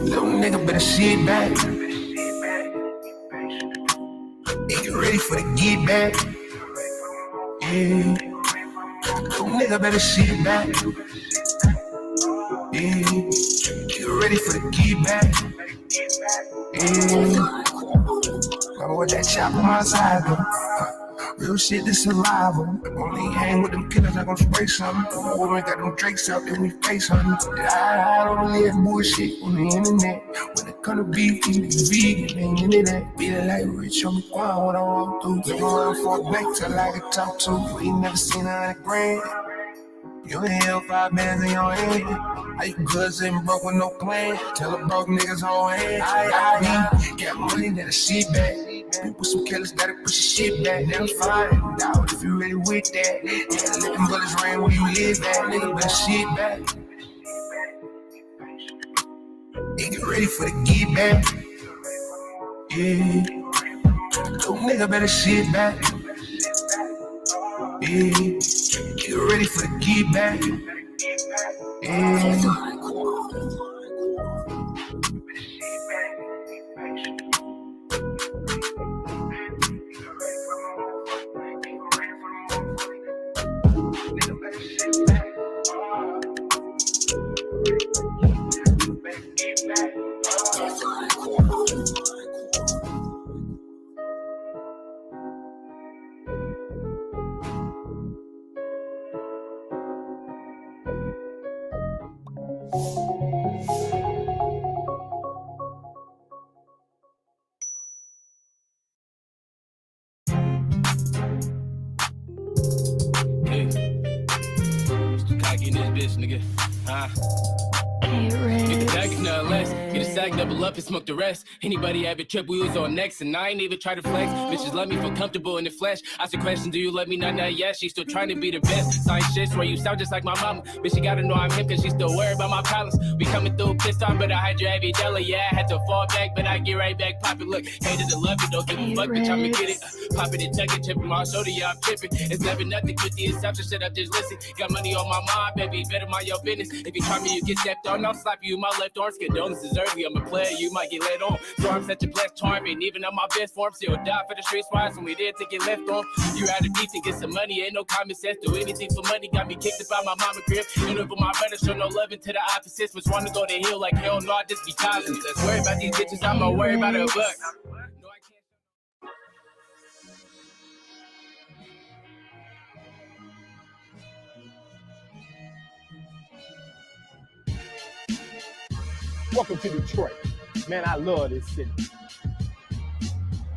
Little nigga better sit back. Get ready for the get back. Yeah. Little nigga better sit back. Yeah. Get ready for the get back. Yeah. Remember what that chop on my side though. Real shit, this survival. Only hang with them killers, I gon' spray something. Oh, we got them drakes out there, we face hunting. I don't live bullshit on the internet. When it come to beef, these niggas vegan, ain't into that. Be like rich on me, quiet what I walk through. Look around for a bank till I can talk to. We ain't never seen 100 grand. You ain't held 5 bands in your hand. I you good sitting broke with no plan. Tell the broke niggas whole hand. I got money that'll sit back. People some killers that'll push your shit back. Never find out if you really with that. Yeah, let them bullets rain where you live at. Nigga better shit back. Yeah, get ready for the get back. Yeah. Little nigga better shit back. Yeah. Get ready for the get back. Yeah. Nigga, get the bag is nothing less. Get a sack, double up and smoke the rest. Anybody have a trip, we was on next. And I ain't even try to flex. Bitches let me feel comfortable in the flesh. Ask a question, do you let me? Not yet. She still trying to be the best. Sign shit, swear you sound just like my mama. Bitch, she gotta know I'm him, cause she still worried about my problems. We coming through pissed on, but I had your heavy YELLA. Yeah, I had to fall back, but I get right back. Pop it, look, haters to love it, don't give a fuck, bitch, I'ma get it. Pop it and tuck it, chip my shoulder, yeah, I'm tripping. It's never nothing with the exception, shut up, just listen. Got money on my mind, baby, better mind your business. If you try me, you get stepped on, I'll slap you in my left arm. Condolences early, I'm a player, you might get let on. So I'm such a blessed charm, and even on my best form, still die for the streets wise when we did to get left on. You had a beat to get some money, ain't no common sense. Do anything for money, got me kicked up by my mama crib. You know, for my brother, show no loving to the opposites. Was wanna go to hill like hell, no, I just be causing. Let's worry about these bitches, I'm gonna worry about a buck. Welcome to Detroit. Man, I love this city.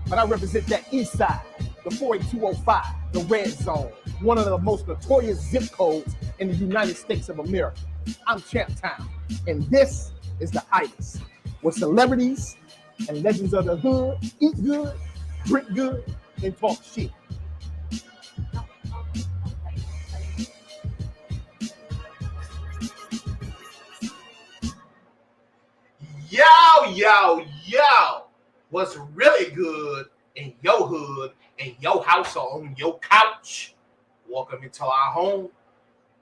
But I represent that east side, the 48205, the red zone, one of the most notorious zip codes in the United States of America. I'm Champ Town, and this is the Itiszzz, where celebrities and legends of the hood eat good, drink good, and talk shit. Yo, what's really good in your hood, in your house, or on your couch? Welcome into our home,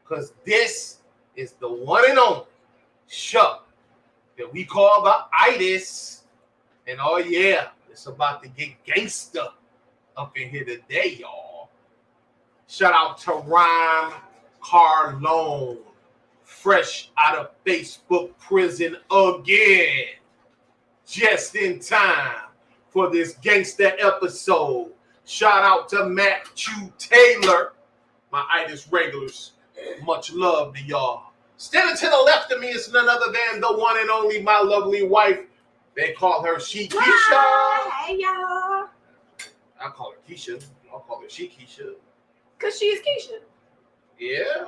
because this is the one and only show that we call the Itiszzz. And oh yeah, it's about to get gangster up in here today, y'all. Shout out to Rhyme Carlone, fresh out of Facebook prison again. Just in time for this gangster episode. Shout out to Matthew Taylor, my Itiszzz regulars. Much love to y'all. Standing to the left of me is none other than the one and only my lovely wife. They call her She Keisha. Hey, y'all. I call her Keisha. I'll call her She Keisha. Because she's Keisha. Yeah.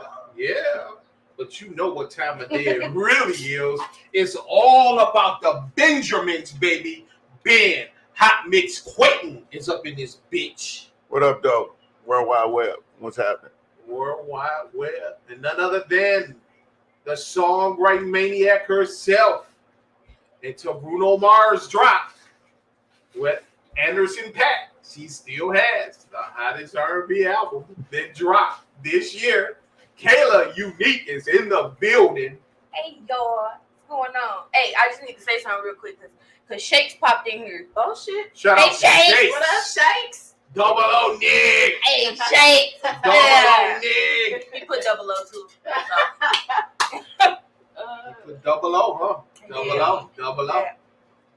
But you know what time of day it really is. It's all about the Benjamins, baby. Ben, Hot Mix Quentin is up in this bitch. What up, though? World Wide Web. What's happening? World Wide Web. And none other than the songwriting maniac herself. Until Bruno Mars dropped with Anderson .Paak, she still has the hottest R&B album that dropped this year. Kayla Unique is in the building. Hey, y'all. What's going on? Hey, I just need to say something real quick because Shakes popped in here. Oh, shit. Shout Hey, out to Shakes. Shakes. What up, Shakes? Double O Nick. Hey, Shakes. Double O Nick. He put double O, too. Put double O, huh? Double Yeah. O. Double O. Yeah.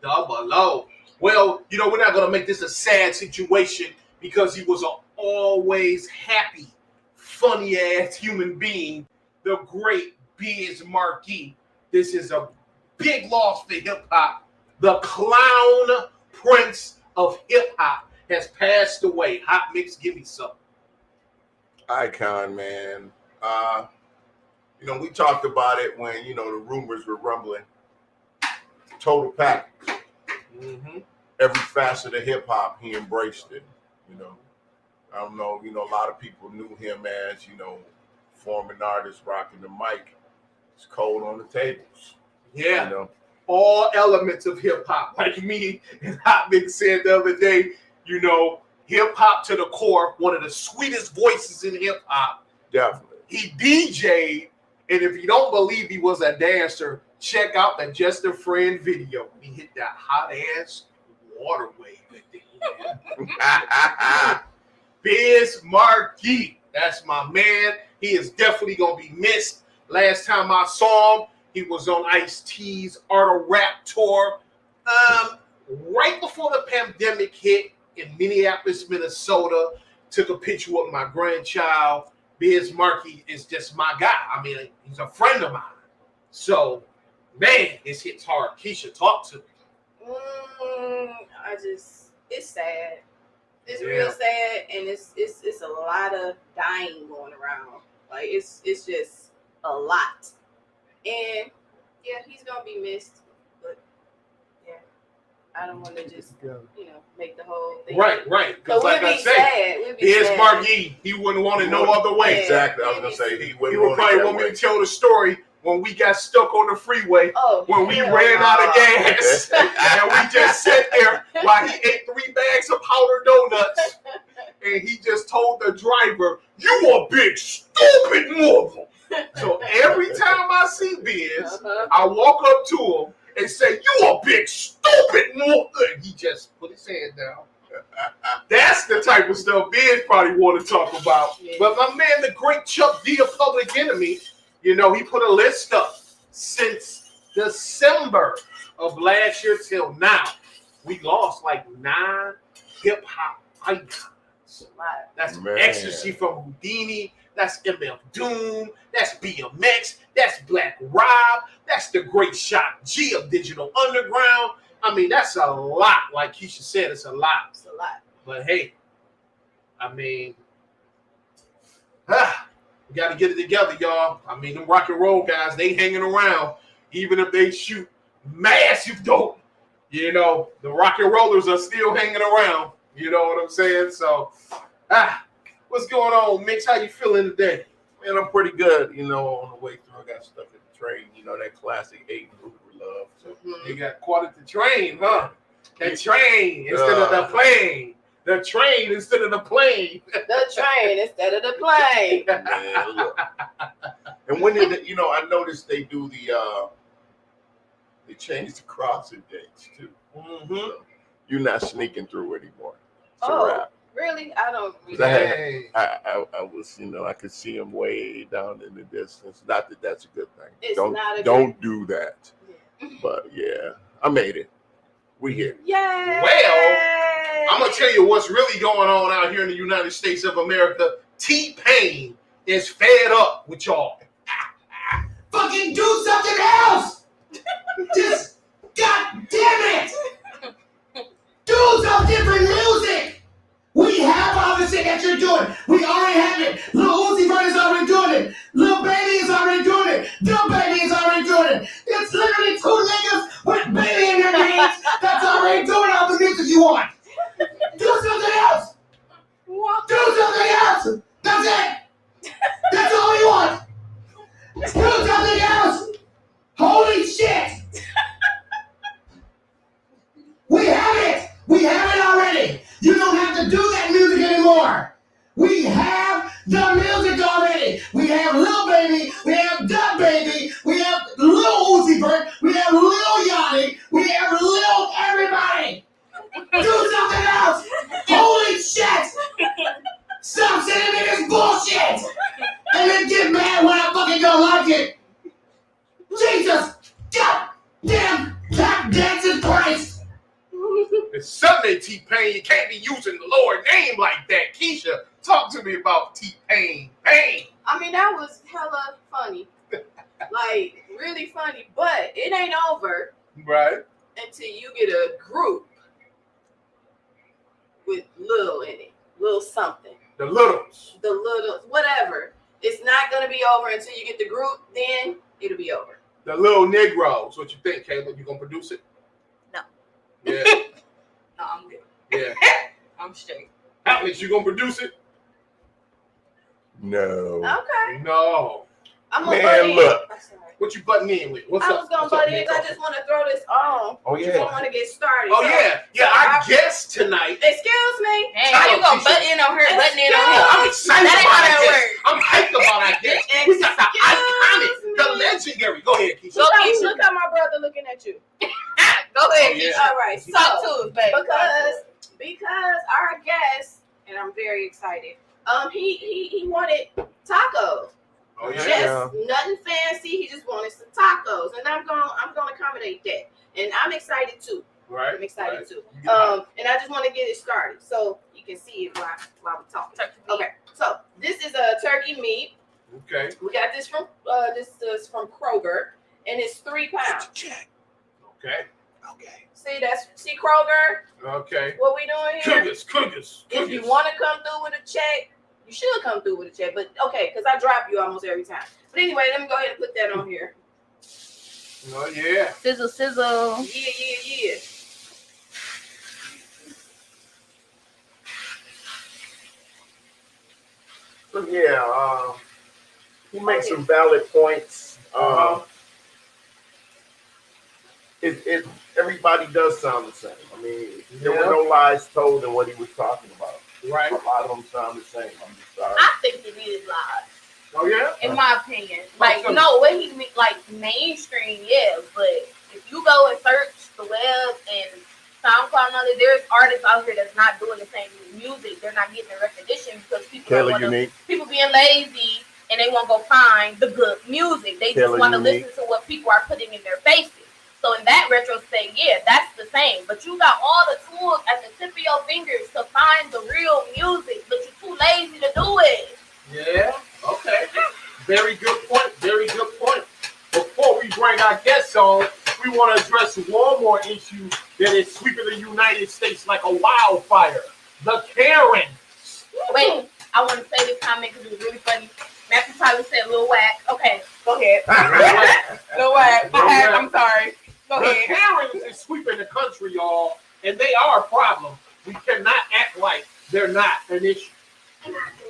Double O. Well, you know, we're not going to make this a sad situation because he was an always happy, funny-ass human being, the great Biz Markie. This is a big loss for hip-hop. The clown prince of hip-hop has passed away. Hot Mix, give me some. Icon, man. You know, we talked about it when, you know, the rumors were rumbling. Total package. Mm-hmm. Every facet of hip-hop, he embraced it, you know. I don't know, you know, a lot of people knew him as, you know, forming artist, rocking the mic. It's cold on the tables. Yeah. You know. All elements of hip-hop. Like me and Hot Mix said the other day, you know, hip-hop to the core, one of the sweetest voices in hip-hop. Definitely. He DJ'd, and if you don't believe he was a dancer, check out the Just a Friend video. He hit that hot-ass water wave. Biz Markie, that's my man. He is definitely going to be missed. Last time I saw him, he was on Itiszz's Art of Rap tour. Right before the pandemic hit in Minneapolis, Minnesota, took a picture with my grandchild. Biz Markie is just my guy. I mean, he's a friend of mine. So, man, this hits hard. Keisha, talk to me. It's sad. It's Yeah. real sad, and it's a lot of dying going around. Like it's just a lot. And yeah, he's gonna be missed. But yeah, I don't want to just make the whole thing. Right. Because So we'll like I be say, sad. We'll be Biz sad. Markie, he wouldn't want it no other way. Exactly. I was going to say, he He wouldn't would want probably it want that me way. to tell the story when we got stuck on the freeway. Oh, When we hell ran no. out of gas and we just sat there while he ate 3 bags of powdered donuts, and he just told the driver, "You a big stupid mother." So every time I see Biz, I walk up to him and say, "You a big stupid mother," and he just put his hand down. That's the type of stuff Biz probably want to talk about. Yeah. But my man, the great Chuck D of Public Enemy, you know, he put a list up since December of last year till now. We lost like 9 hip hop icons. That's Man. Ecstasy from Houdini. That's MF Doom. That's BMX. That's Black Rob. That's the great Shot G of Digital Underground. I mean, that's a lot. Like Keisha said, it's a lot. It's a lot. But hey, I mean, we got to get it together, y'all. I mean, them rock and roll guys, they hanging around. Even if they shoot massive dope, you know, the rock and rollers are still hanging around. You know what I'm saying? So, what's going on, Mix? How you feeling today? Man, I'm pretty good. You know, on the way through, I got stuck at the train. You know, that classic 8 Uber love. So, You got caught at the train, huh? The train instead of the plane. The train instead of the plane. The train instead of the plane. man, look. And when did it, you know, I noticed they do the, they changed the crossing dates too. Mm-hmm. So you're not sneaking through anymore. It's a Oh, wrap. really? I don't. Hey. I was, you know, I could see him way down in the distance. Not that that's a good thing. It's don't not a don't do that. But yeah, I made it. We here. Yay! Well, I'm gonna tell you what's really going on out here in the United States of America. T-Pain is fed up with y'all. Fucking do something else! Just, god damn it! Do some different music! We have all the shit that you're doing. We already have it. Lil Uzi Vert is already doing it. Lil Baby is already doing it. Lil Baby is already doing it. It's literally 2 niggas with Baby in their names that's already doing all the music you want. fucking Jesus goddamn tap dancing Christ. It's Sunday, T-Pain. You can't be using the Lord name like that. Keisha, talk to me about T-Pain. Pain. I mean, that was hella funny. Like, really funny. But it ain't over Right. until you get a group with Lil in it. Lil something. The Littles. The Little, whatever. It's not going to be over until you get the group. Then it'll be over. The Little Negroes. What you think, Caleb? You gonna produce it? No. Yeah. No, I'm good. Yeah. I'm straight. Alex, you gonna produce it? No. Okay. No. I'm going to Man, butt in. look. I'm sorry. What you butting in with? What's I up? was going to What's up, butt in. man? I just want to throw this on. Oh, I yeah. want to get started. Oh So- yeah. Our guest tonight. Excuse me. Hey, how you gonna butt in on her, butting in on him? I'm excited That ain't about how our that guest. works. I'm hyped about our guest. We got the iconic, the Excuse me. legendary. Go ahead, Keisha. Go, Keisha. Look at my brother looking at you. Go Oh, ahead, yeah. Keisha. All right. So, Talk to us, baby. because our guest, and I'm very excited. He wanted tacos. Oh Just yeah. nothing fancy. He just wanted some tacos, and I'm gonna accommodate that. And I'm excited too. Right. I'm excited right. too. You get hyped. And I just want to get it started so you can see it while we talking. Okay. So this is a turkey meat. Okay. We got this from from Kroger, and it's 3 pounds. Okay. See Kroger. Okay. What we doing here? Cougars. If you want to come through with a check, you should come through with a check. But okay, because I drop you almost every time. But anyway, let me go ahead and put that on here. Oh yeah. Sizzle, sizzle. Yeah. So yeah, he makes some valid points. It everybody does sound the same. I mean, there were no lies told in what he was talking about. Right. A lot of them sound the same. I'm just sorry. I think it is live, Oh yeah. in my opinion. Like, no, what he mean, like mainstream, yeah. But if you go and search the web and SoundCloud and other, there's artists out here that's not doing the same music. They're not getting the recognition because Taylor Unique. people being lazy and they won't go find the good music. They just Taylor want to Unique. listen to what people are putting in their faces. So in that retrospect, yeah, that's the same. But you got all the tools at the tip of your fingers to find the real music, but you're too lazy to do it. Yeah. Okay. Very good point. Very good point. Before we bring our guests on, we want to address one more issue that is sweeping the United States like a wildfire. The Karens. Wait, I want to say this comment because it was really funny. Matthew Tyler said Lil Whack. Okay, go ahead. Lil Whack. I'm sorry. Go The ahead. Karens is sweeping the country, y'all, and they are a problem. We cannot act like they're not an issue.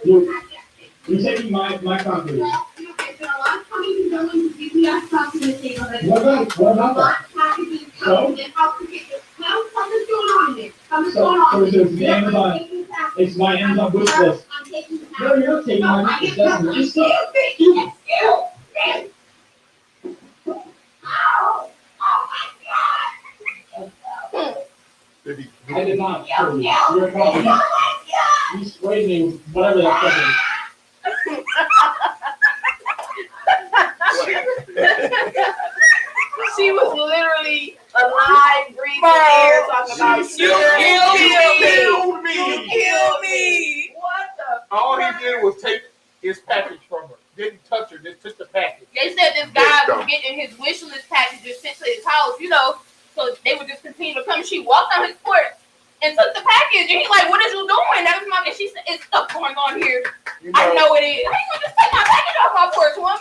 You're taking my concrete. What about that? So? So it's the Amazon, it's my Amazon wish list. No, you're not taking my wish list. That's just stuff. I did not. You're a copy. You sprayed me with whatever that stuff is. She was literally alive, breathing air, talking about You killed me. You killed me. What the? All he did was take his package from her. Didn't touch her, just took the package. They said this guy was getting his wish list packages sent to his house, so they would just continue to come. She walked on his porch and took the package, and he's like, "What is you doing?" That was my. And she said, "It's stuff going on here. I know it is. How you gonna just take my package off my porch, woman?"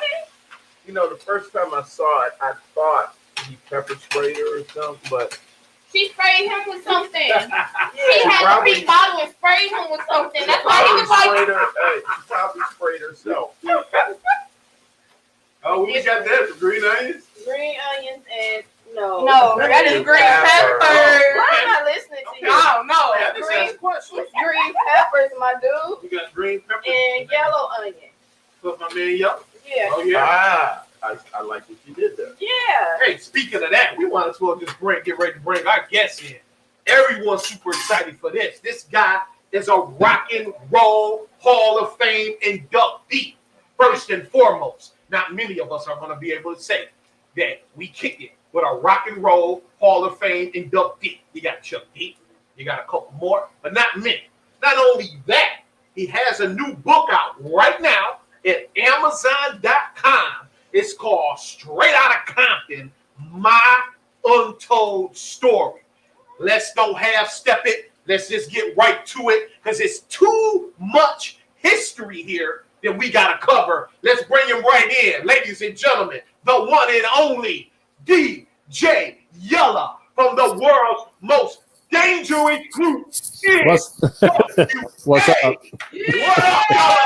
You know, the first time I saw it, I thought he pepper sprayed her or something, but She sprayed him with something. She she had a probably, big bottle and sprayed him with something. That's why he probably was like, sprayed her. She probably sprayed herself. Oh, we got that for green onions. Green onions and no. "No, that is green pepper." Why am I listening to you? I don't know. Yeah, this Green- is questions. Green peppers, my dude, You got green pepper and yellow onion. Put my man yellow. Yeah. Oh yeah. I like what you did there. Yeah. Hey, speaking of that, we might as well just get ready to bring our guests in. Everyone's super excited for this. This guy is a rock and roll Hall of Fame inductee, first and foremost. not many of us are going to be able to say that we kicked it with a Rock and Roll Hall of Fame inductee. You got Chuck D, you got a couple more, but not many. Not only that, he has a new book out right now at Amazon.com. It's called Straight Outta Compton, My Untold Story. Let's don't half-step it. Let's just get right to it because it's too much history here that we got to cover. Let's bring him right in. Ladies and gentlemen, the one and only DJ YELLA from the world's most dangerous group. What's up? What up, y'all?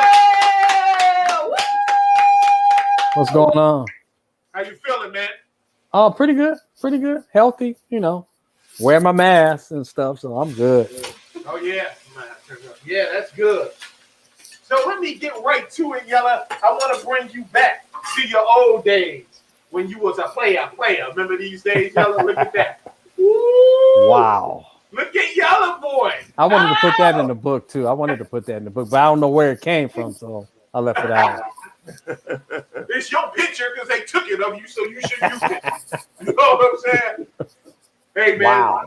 What's going on? How you feeling, man? Oh, pretty good. Healthy, Wear my mask and stuff, so I'm good. Oh, yeah. Yeah, that's good. So let me get right to it, YELLA. I want to bring you back to your old days when you was a player. Remember these days, YELLA? Look at that. Woo! Wow. Look at YELLA boy. I wanted to put that in the book, too. But I don't know where it came from, so I left it out. It's your picture because they took it of you, so you should use it. You know what I'm saying? Hey, man, wow.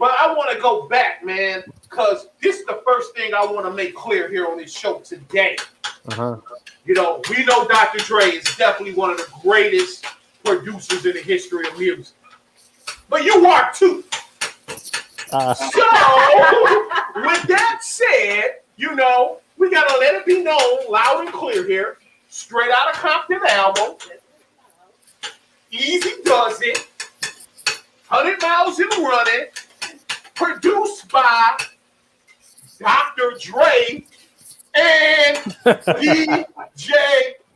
But I want to go back, man, because this is the first thing I want to make clear here on this show today. Uh-huh. We know Dr. Dre is definitely one of the greatest producers in the history of music. But you are too. So, with that said, we got to let it be known loud and clear here. Straight Outta Compton album. Easy Does It. 100 Miles and Running. Produced by Dr. Dre and DJ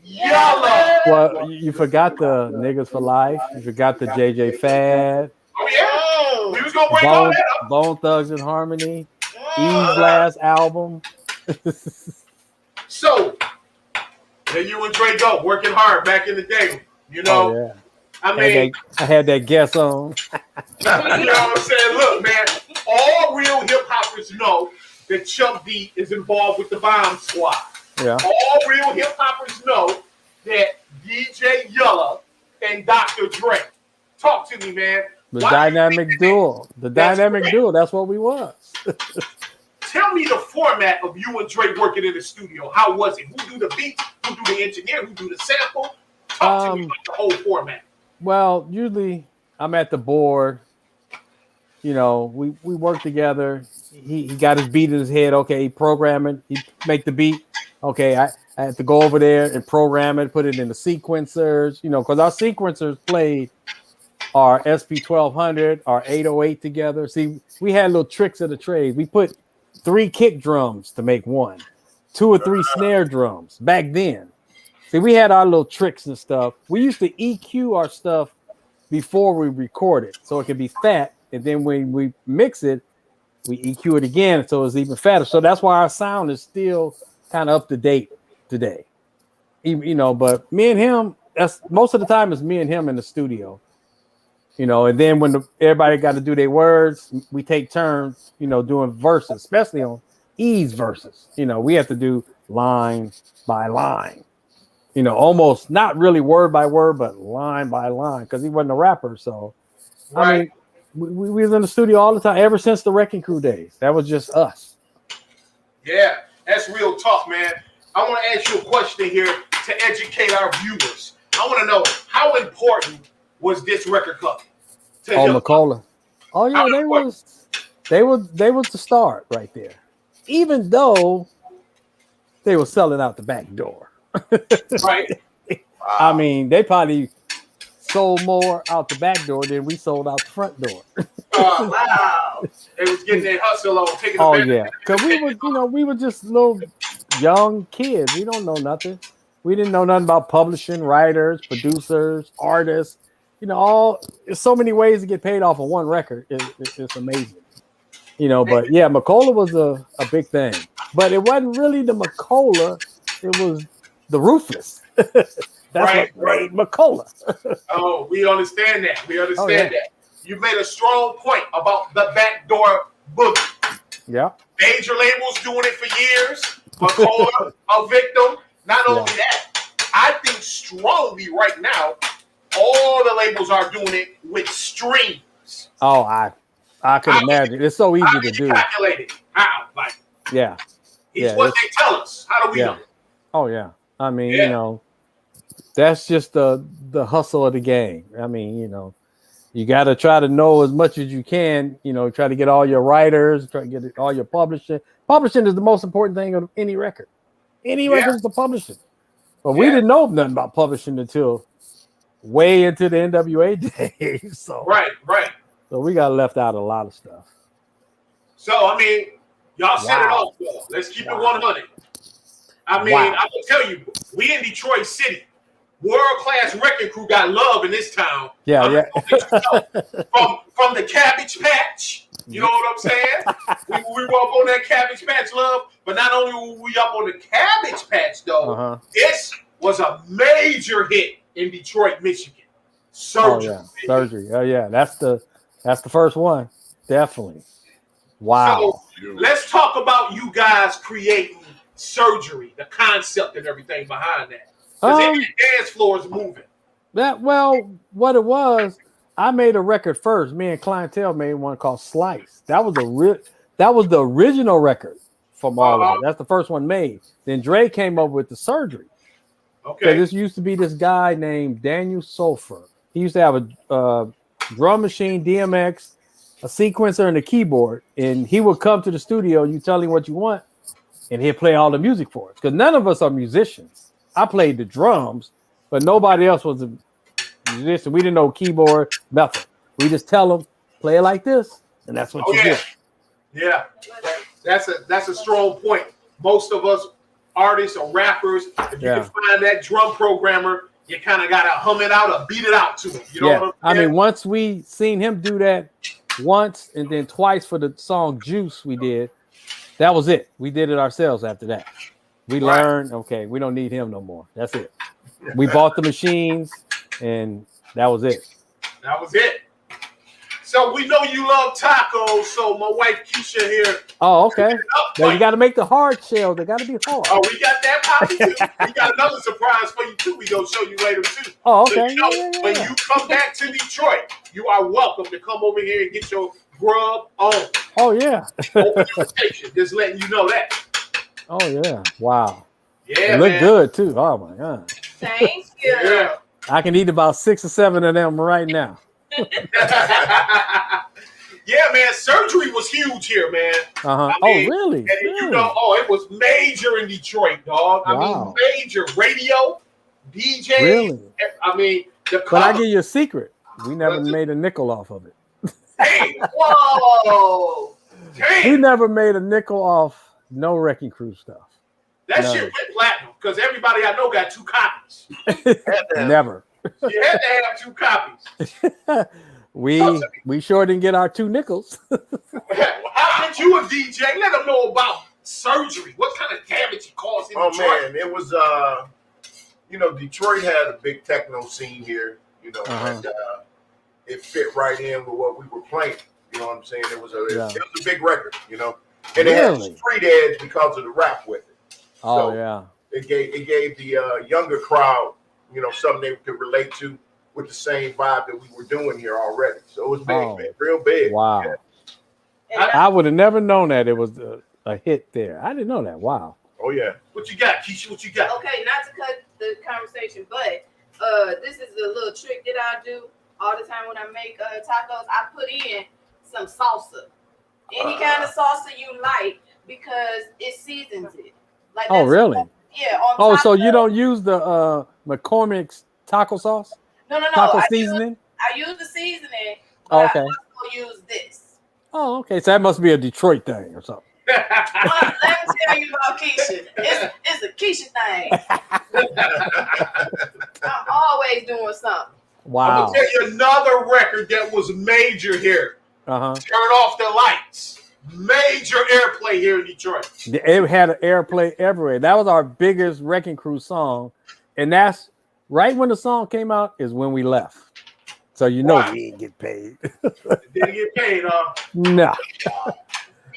YELLA. Well, you forgot the Niggas for Life. You forgot the JJ Fad. Oh, yeah. We was going to bring all that up. Bone Thugs and Harmony. Eve's last album. So, there you and Dre go, working hard back in the day. Oh, yeah. I mean, I had that guess on. You know what I'm saying? Look, man, all real hip hoppers know that Chuck D is involved with the Bomb Squad. Yeah. All real hip hoppers know that DJ YELLA and Dr. Dre. Talk to me, man. The dynamic duo. That's what we was. Tell me the format of you and Dre working in the studio. How was it? Who do the beats? Who do the engineer? Who do the sample? Talk to me about the whole format. Well, usually I'm at the board. We work together. He got his beat in his head. Okay, he program it. He make the beat. Okay, I had to go over there and program it, put it in the sequencers. Because our sequencers played our SP1200, our 808 together. See, we had little tricks of the trade. We put 3 kick drums to make one, 2 or 3 snare drums back then. See, we had our little tricks and stuff. We used to EQ our stuff before we record it, so it could be fat. And then when we mix it, we EQ it again, so it's even fatter. So that's why our sound is still kind of up to date today. But me and him, that's most of the time is me and him in the studio. And then when everybody got to do their words, we take turns, doing verses, especially on E's verses. We have to do line by line. Almost not really word by word, but line by line, because he wasn't a rapper. So, right. I mean, we was in the studio all the time, ever since the Wrecking Crew days. That was just us. Yeah, that's real talk, man. I want to ask you a question here to educate our viewers. I want to know, how important was this record company? McCullough. Oh yeah, they was the start right there. Even though they were selling out the back door. Right. Wow. I mean, they probably sold more out the back door than we sold out the front door. Wow. They was getting their hustle on, taking the advantage. Yeah, because we were just little young kids. We don't know nothing. We didn't know nothing about publishing, writers, producers, artists. There's so many ways to get paid off of one record. It's amazing. But yeah, McCullough was a big thing. But it wasn't really the McCullough. It was the Ruthless. That's what made McCullough. Oh, we understand that. That. You made a strong point about the backdoor boogie. Yeah. Major labels doing it for years. McCullough, a victim. Not only that, I think strongly right now, all the labels are doing it with streams. Oh, I could imagine. It's so easy to do. Calculate it. How? Like, yeah. It's what they tell us. How do we know? Oh yeah. I mean, you know, that's just the hustle of the game. I mean, you know, you got to try to know as much as you can. You know, try to get all your writers, try to get all your publishing. Publishing is the most important thing of any record. Any record is the publishing. But we didn't know nothing about publishing until way into the NWA days. So right. So we got left out a lot of stuff. So I mean, y'all set it off. Let's keep it 100. I mean, I can tell you, we in Detroit City, world-class wrecking crew got love in this town. Yeah. From the Cabbage Patch, you know what I'm saying? we were up on that Cabbage Patch love, but not only were we up on the Cabbage Patch though, this was a major hit in Detroit, Michigan. Surgery. Surgery. Oh yeah, that's the first one, definitely. Wow. So let's talk about you guys creating Surgery, the concept and everything behind that. Because the dance floor is moving. What it was, I made a record first. Me and Clientele made one called Slice. That was the original record from all of it. That's the first one made. Then Dre came up with the Surgery. Okay. So this used to be this guy named Daniel Sulfur. He used to have a drum machine, DMX, a sequencer, and a keyboard. And he would come to the studio. You tell him what you want, and he'd play all the music for us. Because none of us are musicians. I played the drums, but nobody else was a musician. We didn't know keyboard, nothing. We just tell them, play it like this, and that's what you get. Yeah, that's a strong point. Most of us artists or rappers, if you can find that drum programmer, you kind of got to hum it out or beat it out to him. You know what I'm saying? I mean, once we seen him do that once and then twice for the song Juice we did, that was it. We did it ourselves after that. We learned, okay, we don't need him no more. That's it. We bought the machines, and that was it. That was it. So we know you love tacos, so my wife Keisha here. Oh, okay. Now you got to make the hard shell. They got to be hard. Oh, we got that poppy too. We got another surprise for you too. We gonna show you later too. Oh, okay. So, when you come back to Detroit, you are welcome to come over here and get your grub on. Oh yeah. Open invitation. Just letting you know that. Oh yeah. Wow. Yeah, it look good too. Oh my god. Thank you. Yeah. I can eat about 6 or 7 of them right now. Yeah, man. Surgery was huge here, man. I mean, really? And you know, it was major in Detroit, dog. I mean, major radio, DJ. Really? I mean, but I give you a secret. We never made a nickel off of it. Hey, whoa! We never made a nickel off no Wrecking Crew stuff. That shit went platinum because everybody I know got 2 copies. Never. You had to have 2 copies. We sure didn't get our 2 nickels. How did you a DJ? Let them know about Surgery. What kind of damage it caused in Detroit? Man, it was you know, Detroit had a big techno scene here, you know, and it fit right in with what we were playing. You know what I'm saying? It was a big record, you know, and it had a street edge because of the rap with it. So it gave the younger crowd, you know, something they could relate to with the same vibe that we were doing here already. So it was big, man, real big. Wow. Yeah. I would have never known that it was a hit there. I didn't know that. Wow. Oh yeah. What you got, Keisha? What you got? Okay, not to cut the conversation, but this is a little trick that I do all the time when I make tacos. I put in some salsa, any kind of salsa you like, because it seasons it. Like really? Yeah. So you don't use the McCormick's taco sauce? No. Taco seasoning? I use the seasoning, but I also use this. Oh, okay. So that must be a Detroit thing or something. Well, let me tell you about Keisha. It's a Keisha thing. I'm always doing something. Wow. I'm gonna tell you another record that was major here. Turn off the lights. Major airplay here in Detroit. It had an airplay everywhere. That was our biggest Wrecking Crew song, and that's right when the song came out is when we left. So you know we didn't get paid. Didn't get paid, No.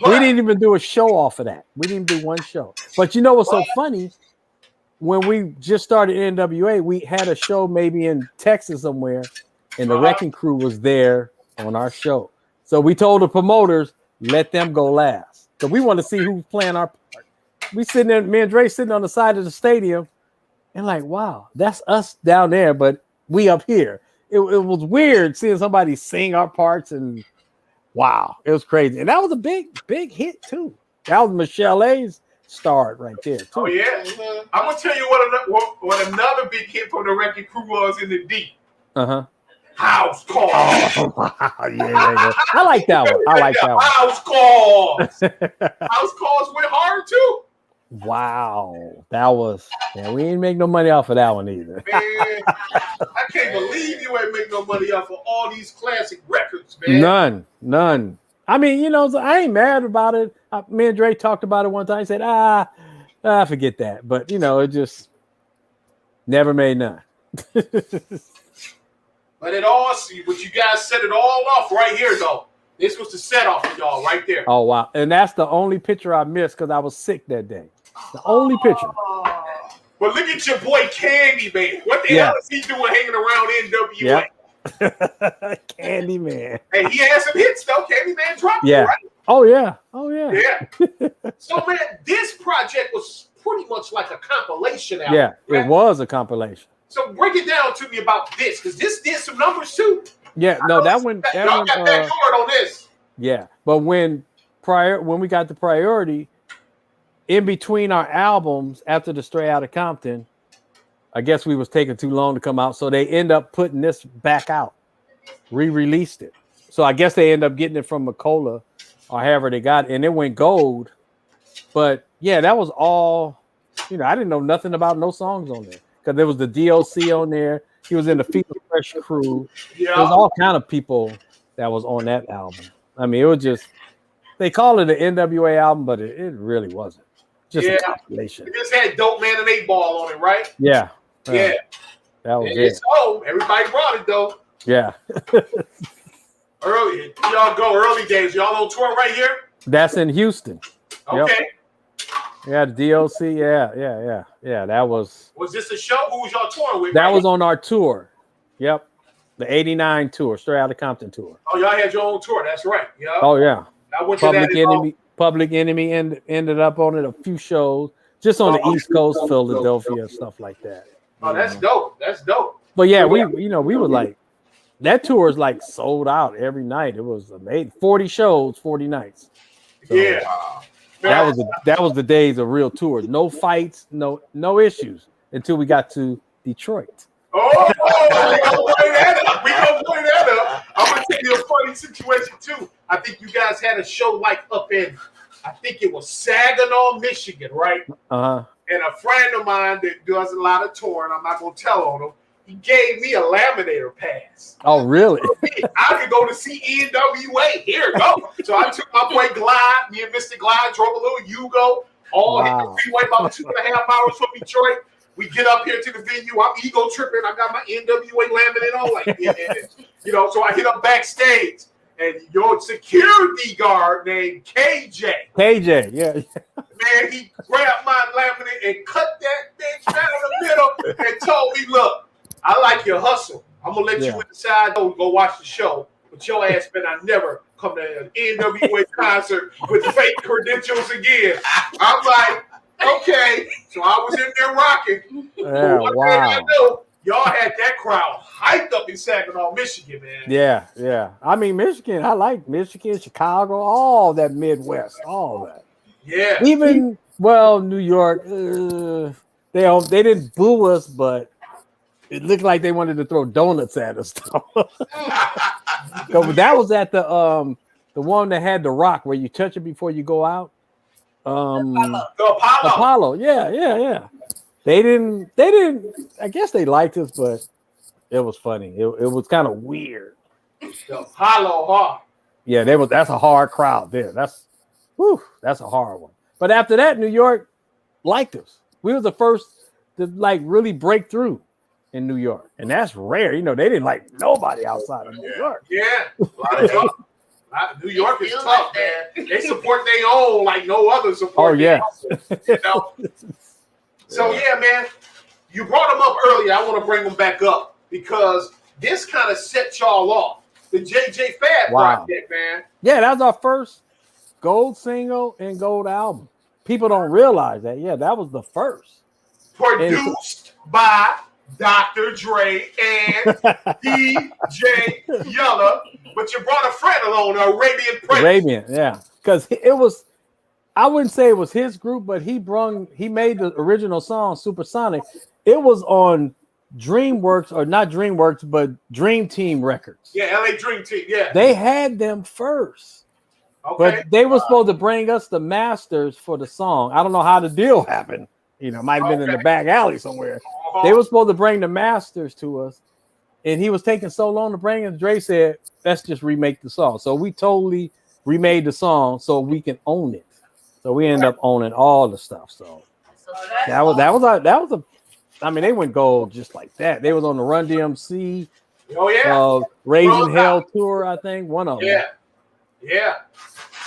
We didn't even do a show off of that. We didn't do one show. But you know what's so funny? when we just started NWA, we had a show maybe in Texas somewhere, and the Wrecking Crew was there on our show. So we told the promoters, let them go last. So we want to see who's playing our part. We sitting there, me and Dre sitting on the side of the stadium, and like, wow, that's us down there, but we up here. It was weird seeing somebody sing our parts, and wow, it was crazy. And that was a big hit too. That was Michelle A's start right there too. Oh yeah, I'm gonna tell you what another big hit for the Wrecking Crew was in the D. House calls. Oh, wow. Yeah. I like that one. House calls. House calls went hard too. Wow, that was. Yeah, we ain't make no money off of that one either. Man, I can't believe you ain't make no money off of all these classic records, man. None. I mean, you know, I ain't mad about it. Me and Dre talked about it one time. He said, forget that. But, you know, it just never made none. But you guys set it all off right here, though. This was the set off for y'all right there. Oh, wow. And that's the only picture I missed because I was sick that day. The only picture. But look at your boy Candyman. What the hell is he doing hanging around NWA? Yep. Candyman. Hey, he had some hits, though. Candyman dropped it, right? Oh, yeah. Yeah. So, man, this project was pretty much like a compilation album. Yeah, right? It was a compilation. So break it down to me about this, because this did some numbers, too. Yeah, no, that one. Y'all got that card on this. Yeah, but when we got the Priority, in between our albums after the Straight Outta Compton, I guess we was taking too long to come out, so they end up putting this back out, re-released it. So I guess they end up getting it from Macola or however they got it, and it went gold. But yeah, that was all. You know, I didn't know nothing about no songs on there because there was the DOC on there. He was in the Fever Fresh crew. Yeah. There's all kind of people that was on that album. I mean, it was just, they call it an NWA album, but it really wasn't. Just a compilation. It just had Dope Man and 8 Ball on it, right? Yeah. Yeah. That was it. So everybody brought it, though. Yeah. Early days. Y'all on tour right here? That's in Houston. Okay. Yep. Yeah, the DOC. Yeah. That was. Was this a show? Who was y'all touring with? That was on our tour. Yep. The 89 tour, Straight Outta Compton tour. Oh, y'all had your own tour. That's right. Yeah. Oh, yeah. I went to that Public Enemy ended up on it a few shows, just on the East Coast, Philadelphia, stuff like that. Oh, that's dope. That's dope. But yeah, we were like, that tour is like sold out every night. It was amazing. 40 shows, 40 nights. So, yeah. That was the days of real tours. No fights, no issues until we got to Detroit. Oh, we gonna play that up. I'm gonna tell you a funny situation too. I think you guys had a show like up in, I think it was Saginaw, Michigan, right? And a friend of mine that does a lot of touring, I'm not gonna tell on him. He gave me a laminator pass. Oh, really? I could go to see NWA. Here we go. So I took my boy Glide. Me and Mr. Glide drove a little Yugo. Hit the freeway about 2.5 hours from Detroit. We get up here to the venue. I'm ego tripping. I got my NWA laminate on. Like, so I hit up backstage. And your security guard named KJ. KJ, yeah. Man, he grabbed my laminate and cut that bitch down the middle and told me, look, I like your hustle. I'm going to let you inside go watch the show. But your ass better never come to an NWA concert with fake credentials again. I'm like, okay. So I was in there rocking. Yeah, wow. Y'all had that crowd hyped up in Saginaw, Michigan, man. Yeah. I mean, Michigan, I like Michigan, Chicago, all that Midwest, all that. Yeah. Even, New York, they didn't boo us, but it looked like they wanted to throw donuts at us. So that was at the one that had the rock where you touch it before you go out. The Apollo. Yeah. They didn't. I guess they liked us, but it was funny. It was kind of weird. The Apollo, huh? Yeah, that's a hard crowd there. That's a hard one. But after that, New York liked us. We were the first to really break through in New York, and that's rare. They didn't like nobody outside of New York. Yeah, New York is tough, man. They support their own like no other support. Oh yeah. So yeah, man, you brought them up earlier. I want to bring them back up because this kind of set y'all off. The JJ Fad project, man. Yeah, that was our first gold single and gold album. People don't realize that. Yeah, that was the first. Produced by Dr. Dre and DJ YELLA, but you brought a friend along, Arabian Prince. Arabian, yeah, because it was. I wouldn't say it was his group, but he made the original song Supersonic. It was on DreamWorks, or not DreamWorks, but Dream Team Records. Yeah, LA Dream Team, yeah. They had them first. Okay. But they were supposed to bring us the masters for the song. I don't know how the deal happened. You know, might have been in the back alley somewhere. They were supposed to bring the masters to us, and he was taking so long to bring it. Dre said, let's just remake the song. So we totally remade the song so we can own it. So we ended up owning all the stuff. So that was a. I mean, they went gold just like that. They was on the Run DMC, Raising Hell tour, I think. One of them. Yeah,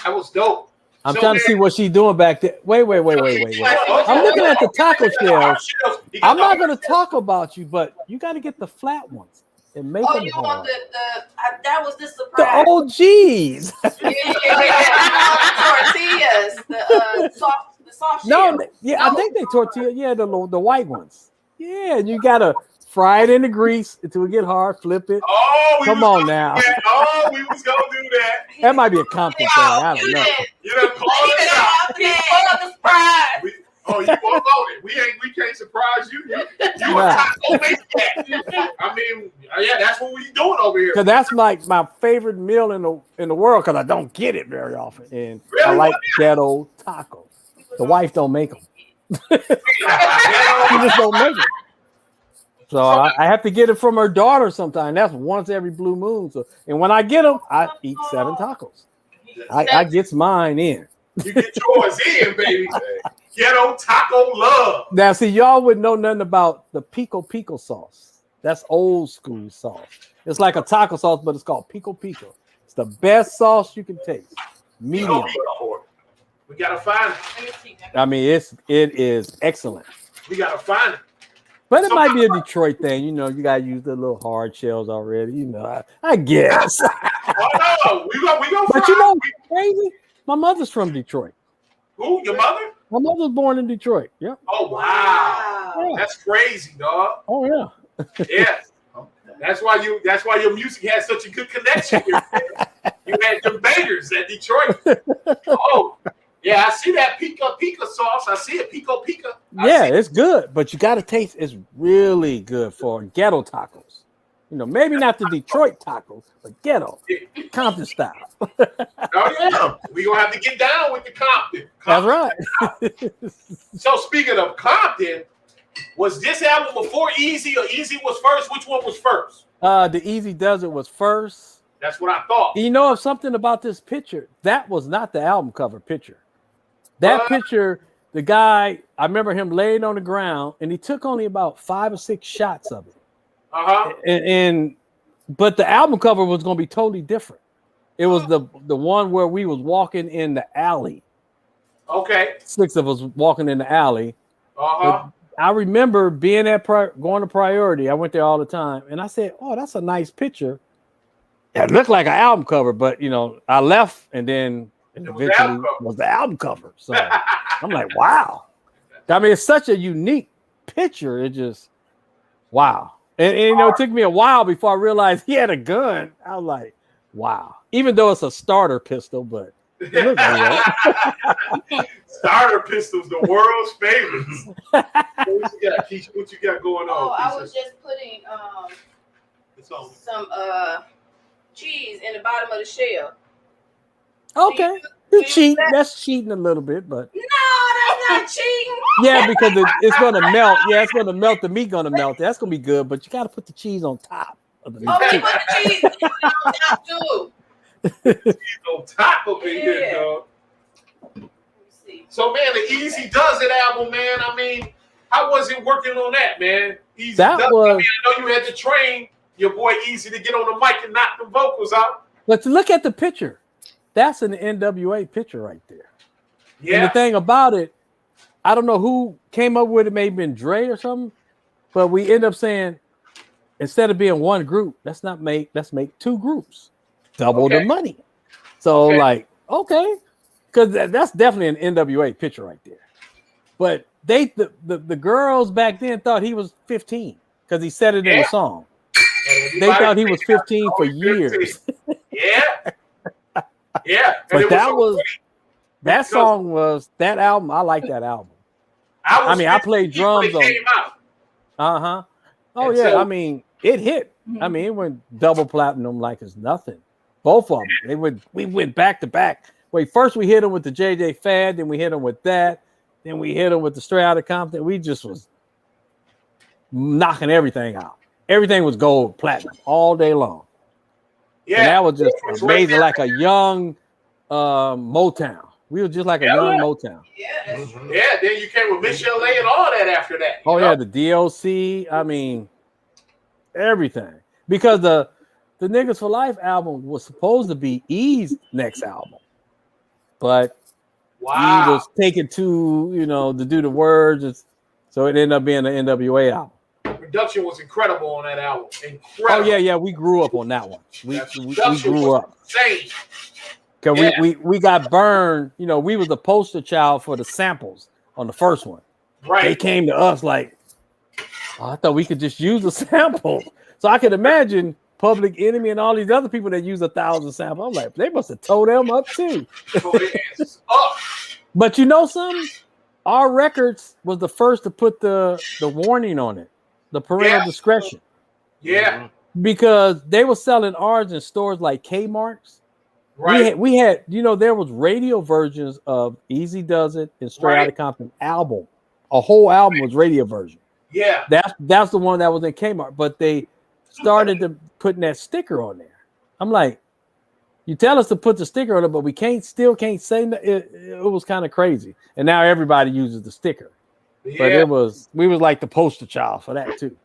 that was dope. I'm trying to see what she's doing back there. Wait. I'm looking at the taco shells. I'm not going to talk about you, but you got to get the flat ones and make them you hard. want that was the surprise. The OGs. Tortillas, the soft No, shell. yeah, I think they tortilla. Yeah, the white ones. Yeah, and you gotta fry it in the grease until it get hard. Flip it. Come on now. We was gonna do that. That might be a Compton thing. I don't know. You done called it out. The surprise. You won't vote it. We can't surprise you. You a taco maniac. I mean, yeah, that's what we doing over here. Because that's like my favorite meal in the world. Because I don't get it very often, and I like ghetto tacos. The wife don't make them. She just don't make it. So I have to get it from her daughter sometime. That's once every blue moon. So, and when I get them, I eat 7 tacos. I gets mine in. You get yours in, baby. Ghetto taco love. Now, see, y'all wouldn't know nothing about the pico pico sauce. That's old school sauce. It's like a taco sauce, but it's called pico pico. It's the best sauce you can taste. Medium. We gotta find it. I mean, it is excellent. We gotta find it. But it might be a Detroit thing. You know, you gotta use the little hard shells already. You know, I guess. Oh no, we go. But you know, crazy. My mother's from Detroit. Who? Your mother? My mother was born in Detroit. Yep. Oh wow, that's crazy, dog. Oh yeah. Yeah. That's why your music has such a good connection here. You had your bangers at Detroit. Oh, yeah, I see that pico sauce. I see it, pico. Yeah, it's good, but you got to taste. It's really good for ghetto tacos. You know, maybe not the Detroit tacos, but ghetto, Compton style. Oh yeah, we gonna have to get down with the Compton. That's right. So speaking of Compton, was this album before Easy or Easy was first? Which one was first? The Easy Does It was first. That's what I thought. You know of something about this picture? That was not the album cover picture. That picture, the guy, I remember him laying on the ground, and he took only about 5 or 6 shots of it. But the album cover was going to be totally different. It was the one where we was walking in the alley. Okay. 6 of us walking in the alley. I remember being at going to Priority. I went there all the time, and I said, "Oh, that's a nice picture." It looked like an album cover, but you know, I left, and then eventually was the album cover. So I'm like, "Wow!" I mean, it's such a unique picture. It just, wow. And you know, it took me a while before I realized he had a gun. I was like, "Wow!" Even though it's a starter pistol, but it looks right. Starter pistols, the world's favorites. What you got, Keisha? What you got going on? Oh, Keisha? I was just putting some cheese in the bottom of the shell. Okay, you cheat. That's cheating a little bit, but no, that's not cheating. Yeah, because it's gonna melt. Yeah, it's gonna melt. The meat gonna melt. That's gonna be good, but you gotta put the cheese on top of the meat. Oh, we put the cheese on top too. On top of it, here, dog. So, man, the Easy Does It album, man. I mean, how was it working on that, man? Easy that Does was. It. I mean, I know you had to train your boy Easy to get on the mic and knock the vocals out. But look at the picture. That's an NWA picture right there. Yeah. And the thing about it, I don't know who came up with it, maybe been Dre or something, but we end up saying instead of being one group, let's make 2 groups, double the money. So okay, because that's definitely an NWA picture right there. But the girls back then thought he was 15 because he said it in the song. They thought he was 15 for years. Yeah. But that song was that album. I like that album. I played drums on it. Oh yeah, I mean it hit. I mean it went double platinum like it's nothing. Both of them. We went back to back. Wait, first we hit him with the JJ Fad, then we hit him with that, then we hit him with the Straight Outta Compton. We just was knocking everything out. Everything was gold platinum all day long. Yeah, and that was just amazing, right, like a young Motown. We were just like a young Motown. Yeah, then you came with Miss LA and all that after that. Oh yeah, the DLC. I mean, everything. Because the Niggas for Life album was supposed to be E's next album, but he was taken to to do the words, so it ended up being an NWA album. Production was incredible on that album. Incredible. Oh yeah, we grew up on that one. We grew up. Insane. Cause we got burned. We was the poster child for the samples on the first one. Right. They came to us like, I thought we could just use the sample. So I could imagine Public Enemy and all these other people that use 1,000 samples. I'm like, they must have tore them up too. But you know something? Our records was the first to put the warning on it, the parental discretion. Yeah. Because they were selling ours in stores like Kmart's. Right. We had, there was radio versions of Easy Does It and Straight Outta Compton album. A whole album was radio version. Yeah. That's the one that was in Kmart. But they started to putting that sticker on there. I'm like, you tell us to put the sticker on it, but we still can't say it was kind of crazy. And now everybody uses the sticker. Yeah. But we was like the poster child for that too.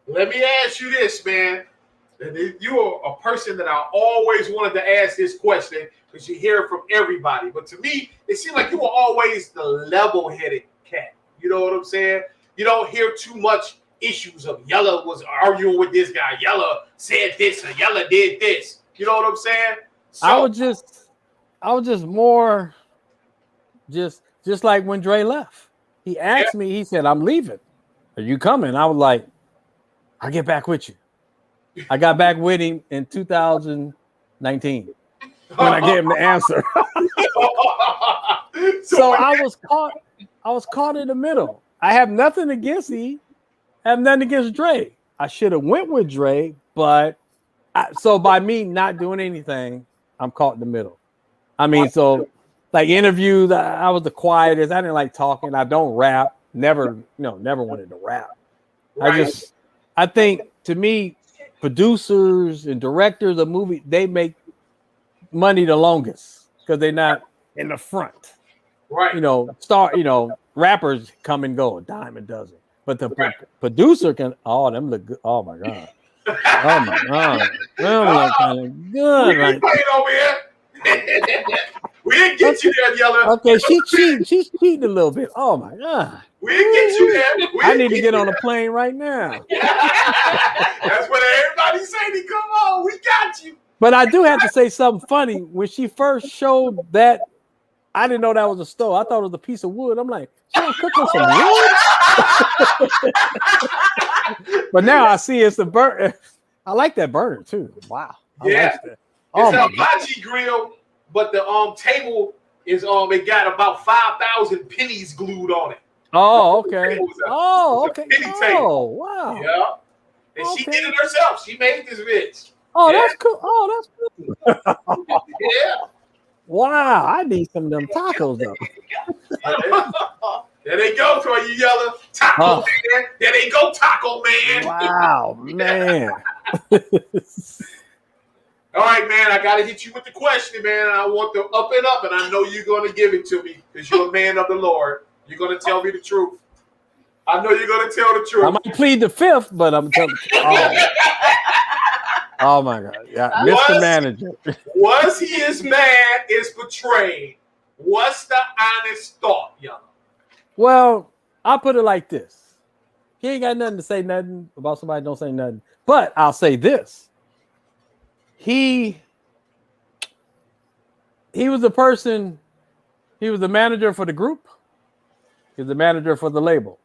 Let me ask you this, man. You are a person that I always wanted to ask this question because you hear it from everybody. But to me, it seemed like you were always the level-headed cat. You know what I'm saying? You don't hear too much issues of Yella was arguing with this guy. Yella said this or Yella did this. You know what I'm saying? So, I was just more just like when Dre left. He asked me, he said, I'm leaving. Are you coming? I was like, I'll get back with you. I got back with him in 2019 when I gave him the answer. So I was caught in the middle. I have nothing against E. I have nothing against Dre. I should have went with Dre, but so by me not doing anything, I'm caught in the middle. I mean, so like interviews, I was the quietest. I didn't like talking. I don't rap. Never wanted to rap. Right. I think to me, producers and directors of movies, they make money the longest because they're not in the front. Right. Rappers come and go, a dime a dozen. But the producer can, them look good. Oh my God. Oh my God. Them look kind of good. Right? Over here. We didn't get you there, Yella. Okay, she's cheating a little bit. Oh my God. We didn't get you there. I need to get on a plane right now. That's what everybody saying. Come on, we got you. But I do have to say something funny. When she first showed that, I didn't know that was a stove. I thought it was a piece of wood. I'm like, she don't cook on some wood. But now I see it's the burner. I like that burner too. Wow. Like that. It's a hibachi grill, but the table is it got about 5,000 pennies glued on it. Oh, okay. Okay. Oh, wow. Yeah. And she did it herself. She made this bitch. Oh, that's cool. Oh, that's cool. Yeah. Wow, I need some of them tacos though. There they go for you, Yella. Taco man. There they go, Taco Man. Wow, man. All right, man. I gotta hit you with the question, man. I want the up and up, and I know you're gonna give it to me because you're a man of the Lord. You're gonna tell me the truth. I know you're gonna tell the truth. I might plead the fifth, but I'm telling you. Oh my God. Yeah, Mr. Manager. Was he as mad as portrayed? What's the honest thought, Yella? Well, I'll put it like this. He ain't got nothing to say nothing about somebody don't say nothing. But I'll say this. He was the person, he was the manager for the group. He was the manager for the label.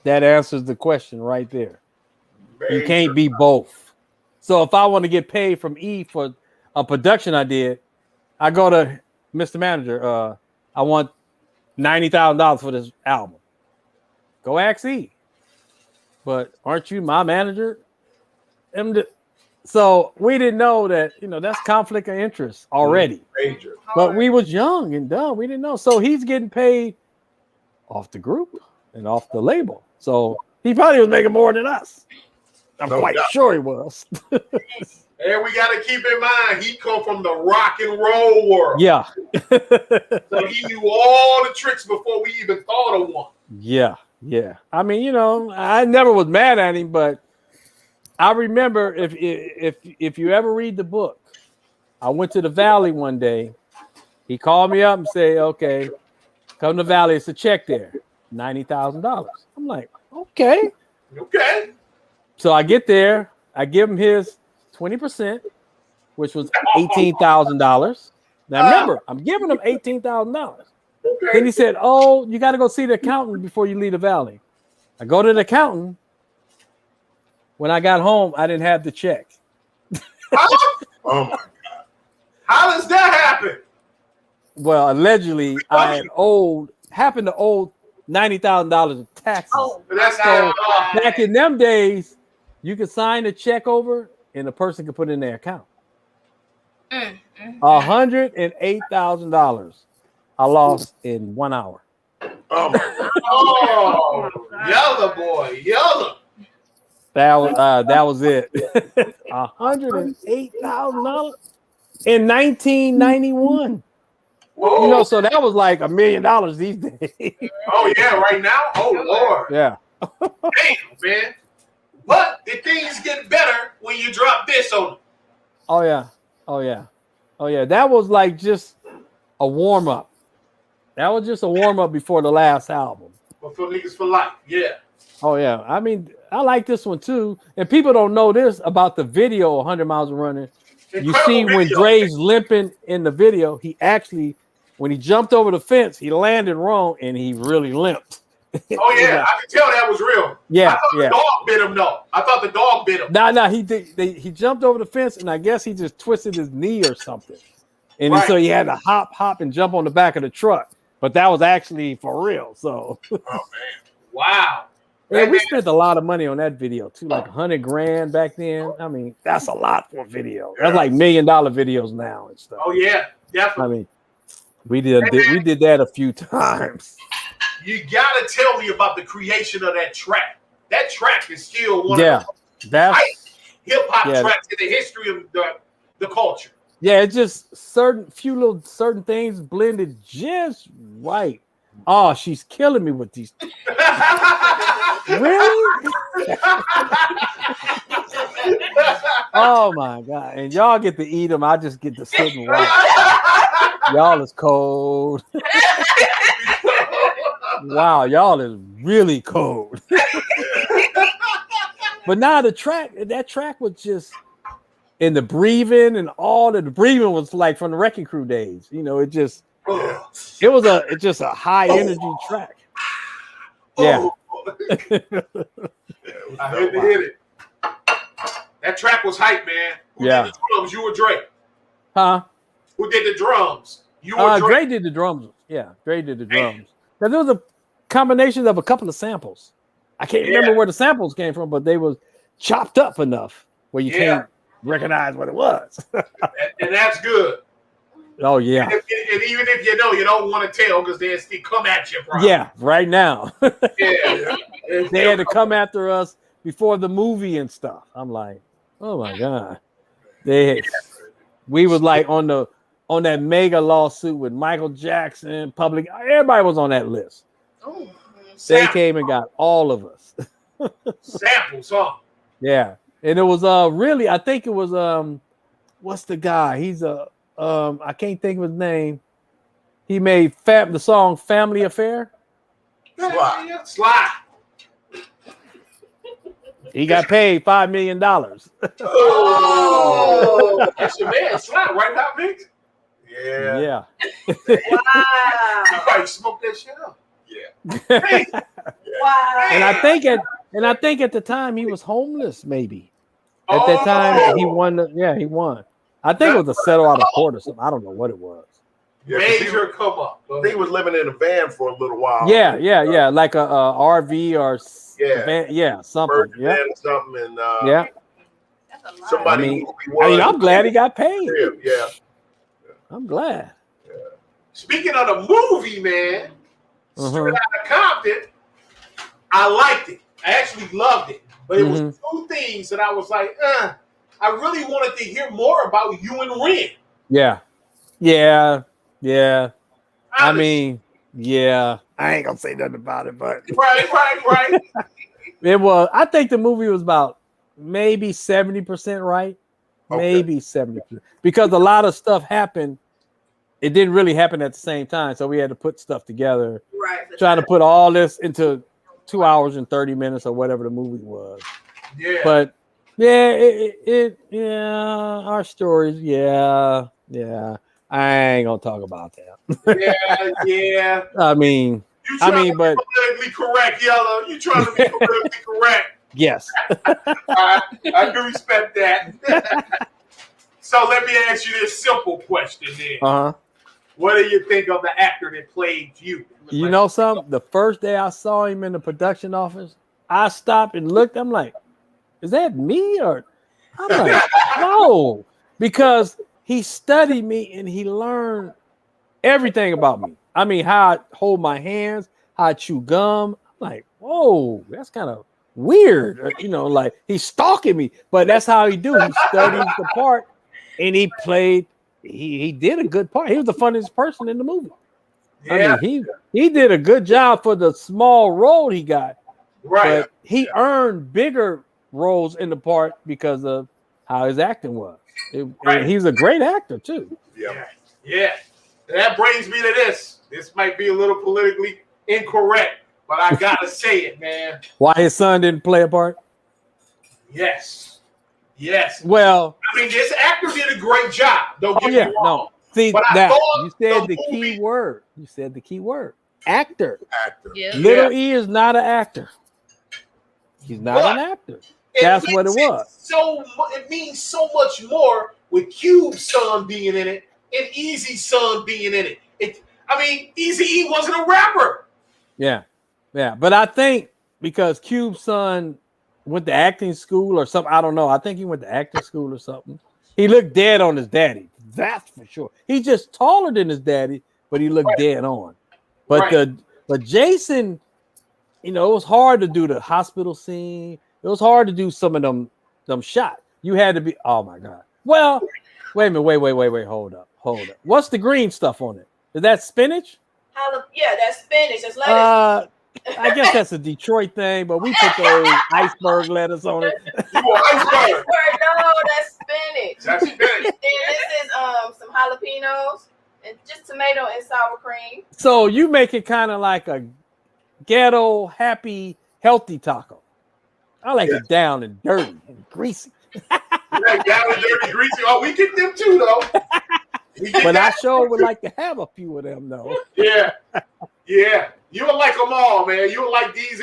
That answers the question right there. You can't be both. So if I want to get paid from E for a production I did, I go to Mr. Manager. I want $90,000 for this album. Go ask E. But aren't you my manager? So we didn't know that, that's conflict of interest already. Major. But we was young and dumb. We didn't know. So he's getting paid off the group and off the label. So he probably was making more than us. I'm quite sure he was. And we got to keep in mind, he come from the rock and roll world. Yeah. So he knew all the tricks before we even thought of one. Yeah. I mean, I never was mad at him, but I remember if you ever read the book, I went to the Valley one day. He called me up and said, "Okay, come to the Valley. It's a check there, $90,000." I'm like, okay. So I get there. I give him his 20%, which was $18,000. Now remember, I'm giving him $18,000. Then he said, "Oh, you got to go see the accountant before you leave the Valley." I go to the accountant. When I got home, I didn't have the check. Oh my God. How does that happen? Well, allegedly, I happened to owe $90,000 of taxes. Oh, That's So back in them days, you could sign a check over and the person could put it in their account. $108,000 I lost in 1 hour. Oh my God. Oh, Yella boy, Yella. That was it. $108,000 in 1991. Whoa. So that was like $1 million these days. Oh yeah, right now. Oh Lord. Yeah. Damn, man. But the things get better when you drop this on them. Oh yeah. That was like just a warm up. That was just a warm up before the last album. But for niggas for life, yeah. Oh yeah. I mean, I like this one too. And people don't know this about the video 100 Miles of Running. You see when Dre's limping in the video, he actually, when he jumped over the fence, he landed wrong and he really limped. Oh yeah, I could tell that was real. Yeah, I thought the dog bit him though. I thought the dog bit him. No, he did. He jumped over the fence and I guess he just twisted his knee or something. And Right. so he had to hop and jump on the back of the truck. But that was actually for real. So Oh man. Wow. yeah, we spent a lot of money on that video too, like $100,000 back then. I mean, that's a lot for a video. That's like $1 million videos now and stuff. Oh yeah, I definitely. mean, we did that a few times. You gotta tell me about the creation of that track. That track is still one Yeah, of that's the hip hop yeah. tracks in the history of the culture. Yeah, it's just certain things blended just right. Oh, she's killing me with these. Really? Oh my God! And y'all get to eat them. I just get to sit and watch. Y'all is cold. Wow, y'all is really cold. But now that track was just. And the breathing and all the breathing was like from the Wrecking Crew days. It was just a high energy track. Yeah. I had to hit it. That track was hype, man. Who did the drums? You or Dre? Huh? Who did the drums? You or Dre? Dre did the drums. Yeah, Dre did the drums. Now there was a combination of a couple of samples. I can't remember where the samples came from, but they was chopped up enough where you can't recognize what it was. And that's good. Oh yeah. And even if you know, you don't want to tell because they still come at you, bro. Yeah, right now. Yeah. They had to come after us before the movie and stuff. I'm like, oh my God. We was like on that mega lawsuit with Michael Jackson, Public. Everybody was on that list. Oh, They came and got all of us. Samples, huh? Yeah. And it was really, I think it was what's the guy? He's I can't think of his name. He made the song Family Affair. Sly. He got paid $5 million. Oh, that's your man, Sly, right now, Mix? Yeah. Yeah. Wow. You probably smoked that shit up. Yeah. Hey, Wow. And I think at the time he was homeless, maybe. At that time, he won. He won. I think it was a settle out of court or something. I don't know what it was. Yeah, major come up. He was living in a van for a little while. Yeah, like a RV or something. Bird Yeah, van or something, and yeah. somebody. I mean, I'm glad he got paid. Yeah. I'm glad. Speaking of the movie, man, Straight Outta Compton, I liked it. I actually loved it. But it was two things that I was like, I really wanted to hear more about you and Ren. Yeah. I mean, yeah. I ain't gonna say nothing about it, but right. It was. I think the movie was about maybe 70% right, maybe 70%, because a lot of stuff happened. It didn't really happen at the same time, so we had to put stuff together. Right. Trying to put all this into 2 hours and 30 minutes or whatever the movie was. Yeah. But our stories, yeah. I ain't gonna talk about that. Yeah. I mean, but politically correct, Yella. You trying to be politically correct? Yes. I can respect that. So let me ask you this simple question then. What do you think of the actor that played you? You know something? The first day I saw him in the production office, I stopped and looked. I'm like, is that me? Or I'm like, no, because he studied me and he learned everything about me. I mean, how I hold my hands, how I chew gum. I'm like, whoa, that's kind of weird. Like he's stalking me, but that's how he do. He studies the part and he played. He did a good part. He was the funniest person in the movie. Yeah. I mean, he did a good job for the small role he got. Right. But he earned bigger roles in the part because of how his acting was. And he's a great actor too. Yeah. That brings me to this. This might be a little politically incorrect, but I gotta say it, man. Why his son didn't play a part? Yes. Well, I mean, this actor did a great job. Don't get me wrong. No. See, but now you said the key word. You said the key word. Actor. Yeah. Little E is not an actor. He's not an actor. That's what it was. So it means so much more with Cube's son being in it and Eazy's son being in it. Eazy-E wasn't a rapper. Yeah. But I think because Cube's son went to acting school or something, I don't know. I think he went to acting school or something. He looked dead on his daddy. That's for sure. He's just taller than his daddy, but he looked dead on. But but Jason, it was hard to do the hospital scene. It was hard to do some of them shots. You had to be. Oh my God. Well, wait a minute. Wait. Hold up. What's the green stuff on it? Is that spinach? Yeah, that's spinach. That's lettuce. I guess that's a Detroit thing, but we put those iceberg lettuce on it. Iceberg? No, that's spinach. That's spinach. Then this is some jalapenos and just tomato and sour cream. So you make it kind of like a ghetto, happy, healthy taco. I like it down and dirty and greasy. Like down and dirty, greasy. Oh, we get them too, though. But I sure would like to have a few of them, though. Yeah. You would like them all, man. You would like these.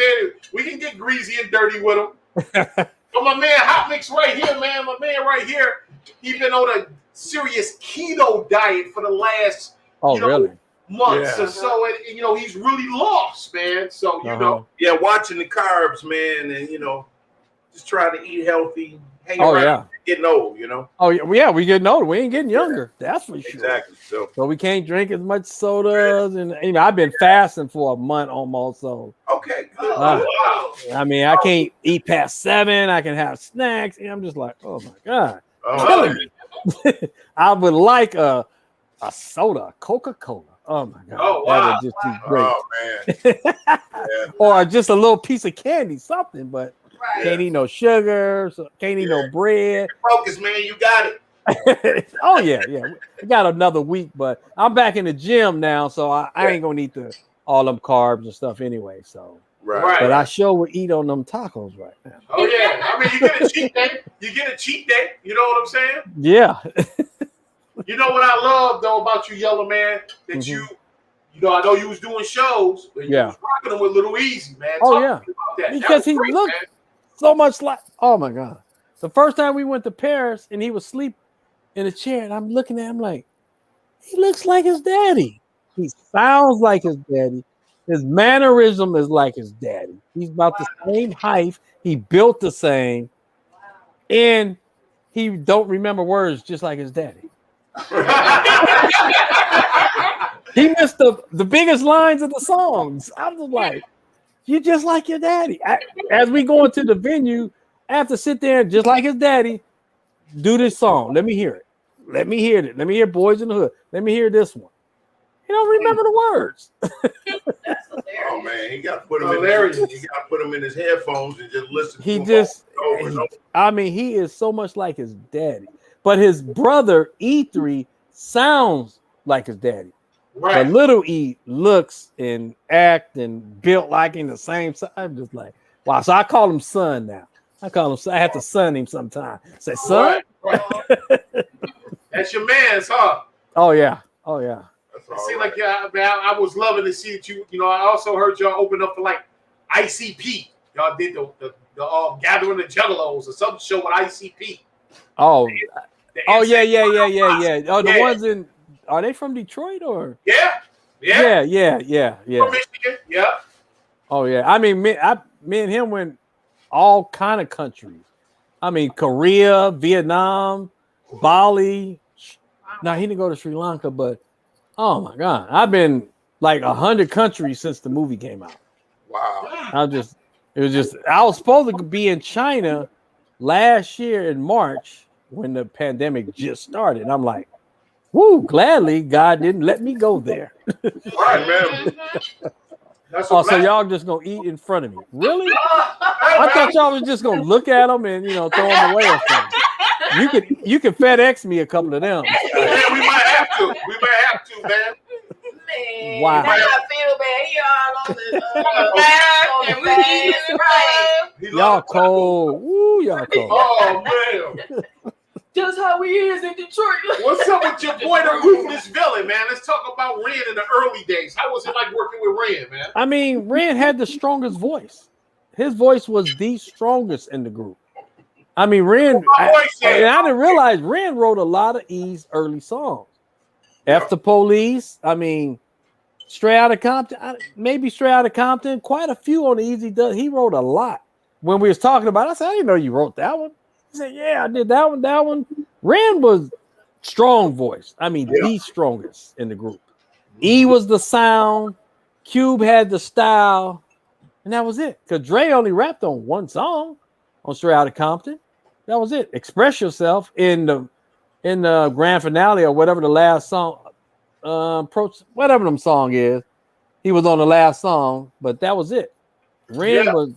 We can get greasy and dirty with them. But my man Hot Mix right here, man. My man right here, he's been on a serious keto diet for the last really? months or so. And, he's really lost, man. So, Yeah, watching the carbs, man, and, just trying to eat healthy. Hang around, getting old, Oh yeah, we getting older. We ain't getting younger. That's for sure. Exactly. So we can't drink as much sodas, and I've been fasting for a month almost. So okay, good. I mean, I can't eat past 7. I can have snacks, and I'm just like, oh my God, killing me. I would like a soda, Coca-Cola. Oh my God, that would just be great. Oh man. Or just a little piece of candy, something, but. Can't eat no sugar, can't eat no bread. Focus, man. You got it. Oh yeah. We got another week, but I'm back in the gym now, so I ain't gonna need all them carbs and stuff anyway. So, Right. but I sure would eat on them tacos right now. Oh yeah, I mean, you get a cheat day. You get a cheat day. You know what I'm saying? Yeah. You know what I love though about you, Yellow Man, that you know, I know you was doing shows, but you was rocking them with Little Easy, man. Oh Talk yeah, to me about that. because That he was great, looked man. so much like. Oh my god! The first time we went to Paris and he was asleep in a chair, and I'm looking at him like, he looks like his daddy. He sounds like his daddy. His mannerism is like his daddy. He's about the same height. He built the same, and he don't remember words just like his daddy. He missed the biggest lines of the songs. I was like, you just like your daddy. As we go into the venue, I have to sit there and just like his daddy, do this song. Let me hear it. Let me hear it. Let me hear Boys in the Hood. Let me hear this one. You don't remember the words. Oh man, he got to put him in. He got to put him in his headphones and just listen. He to just, over and over. I mean, he is so much like his daddy. But his brother E3 sounds like his daddy. Right. But little E looks and act and built like him the same. So I'm just like, wow. So I call him son now. I call him. I have to son him sometime. Say son. Right. That's your man's, huh? Oh yeah. Oh yeah. It seemed like man, I was loving to see that you. You know, I also heard y'all open up for like ICP. Y'all did the Gathering of Juggalos or some show with ICP. Oh. The Oh yeah. Oh, the Yeah. ones in. Are they from Detroit or? Yeah. Yeah. From Michigan. Yeah. Oh yeah. I mean, me and him went all kind of countries. I mean, Korea, Vietnam, Bali. Now he didn't go to Sri Lanka, but oh my God, I've been like 100 countries since the movie came out. Wow. I was supposed to be in China last year in March when the pandemic just started. And I'm like, woo, gladly God didn't let me go there. Right, man. So y'all just gonna eat in front of me? Really? I thought y'all was just gonna look at them and throw them away or something. You could FedEx me a couple of them. Yeah, we might have to. Man. Man, Wow. now I feel bad. He all on the right. Y'all cold. Woo, y'all cold. Oh man. Just how he is in Detroit. What's up with your boy, the ruthless villain, man? Let's talk about Ren in the early days. How was it like working with Ren, man? I mean, Ren had the strongest voice. His voice was the strongest in the group. I mean, Ren, I didn't realize Ren wrote a lot of E's early songs. F the Police, I mean, Straight Outta Compton, maybe Straight Outta Compton, quite a few on the Easy Does. He wrote a lot. When we was talking about it, I said, I didn't know you wrote that one. He said, yeah, I did that one. Ren was strong voice. I mean, the strongest in the group. E was the sound. Cube had the style. And that was it. Because Dre only rapped on one song on Straight Outta Compton. That was it. Express Yourself in the grand finale or whatever the last song, whatever the song is. He was on the last song, but that was it. Ren was.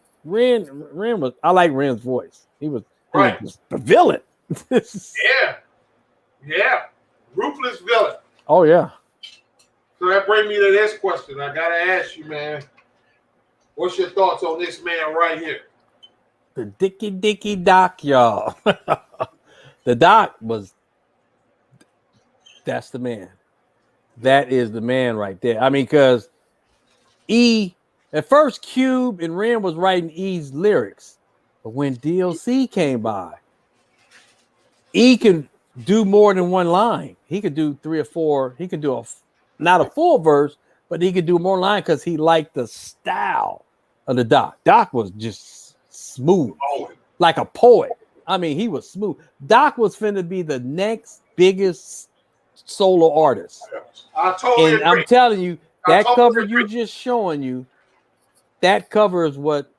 I like Ren's voice. He was the villain. Yeah. Ruthless villain. Oh yeah. So that brings me to this question. I gotta ask you, man. What's your thoughts on this man right here? The Dicky Doc, y'all. The Doc was. That's the man. That is the man right there. I mean, because E, at first Cube and Ren was writing E's lyrics, but when DLC came by, E can do more than one line. He could do 3 or 4. He could do not a full verse, but he could do more line because he liked the style of the Doc. Doc was just smooth, like a poet. I mean, he was smooth. Doc was finna be the next biggest solo artist. I totally agree. I'm telling you, that cover you just showing you, that cover is what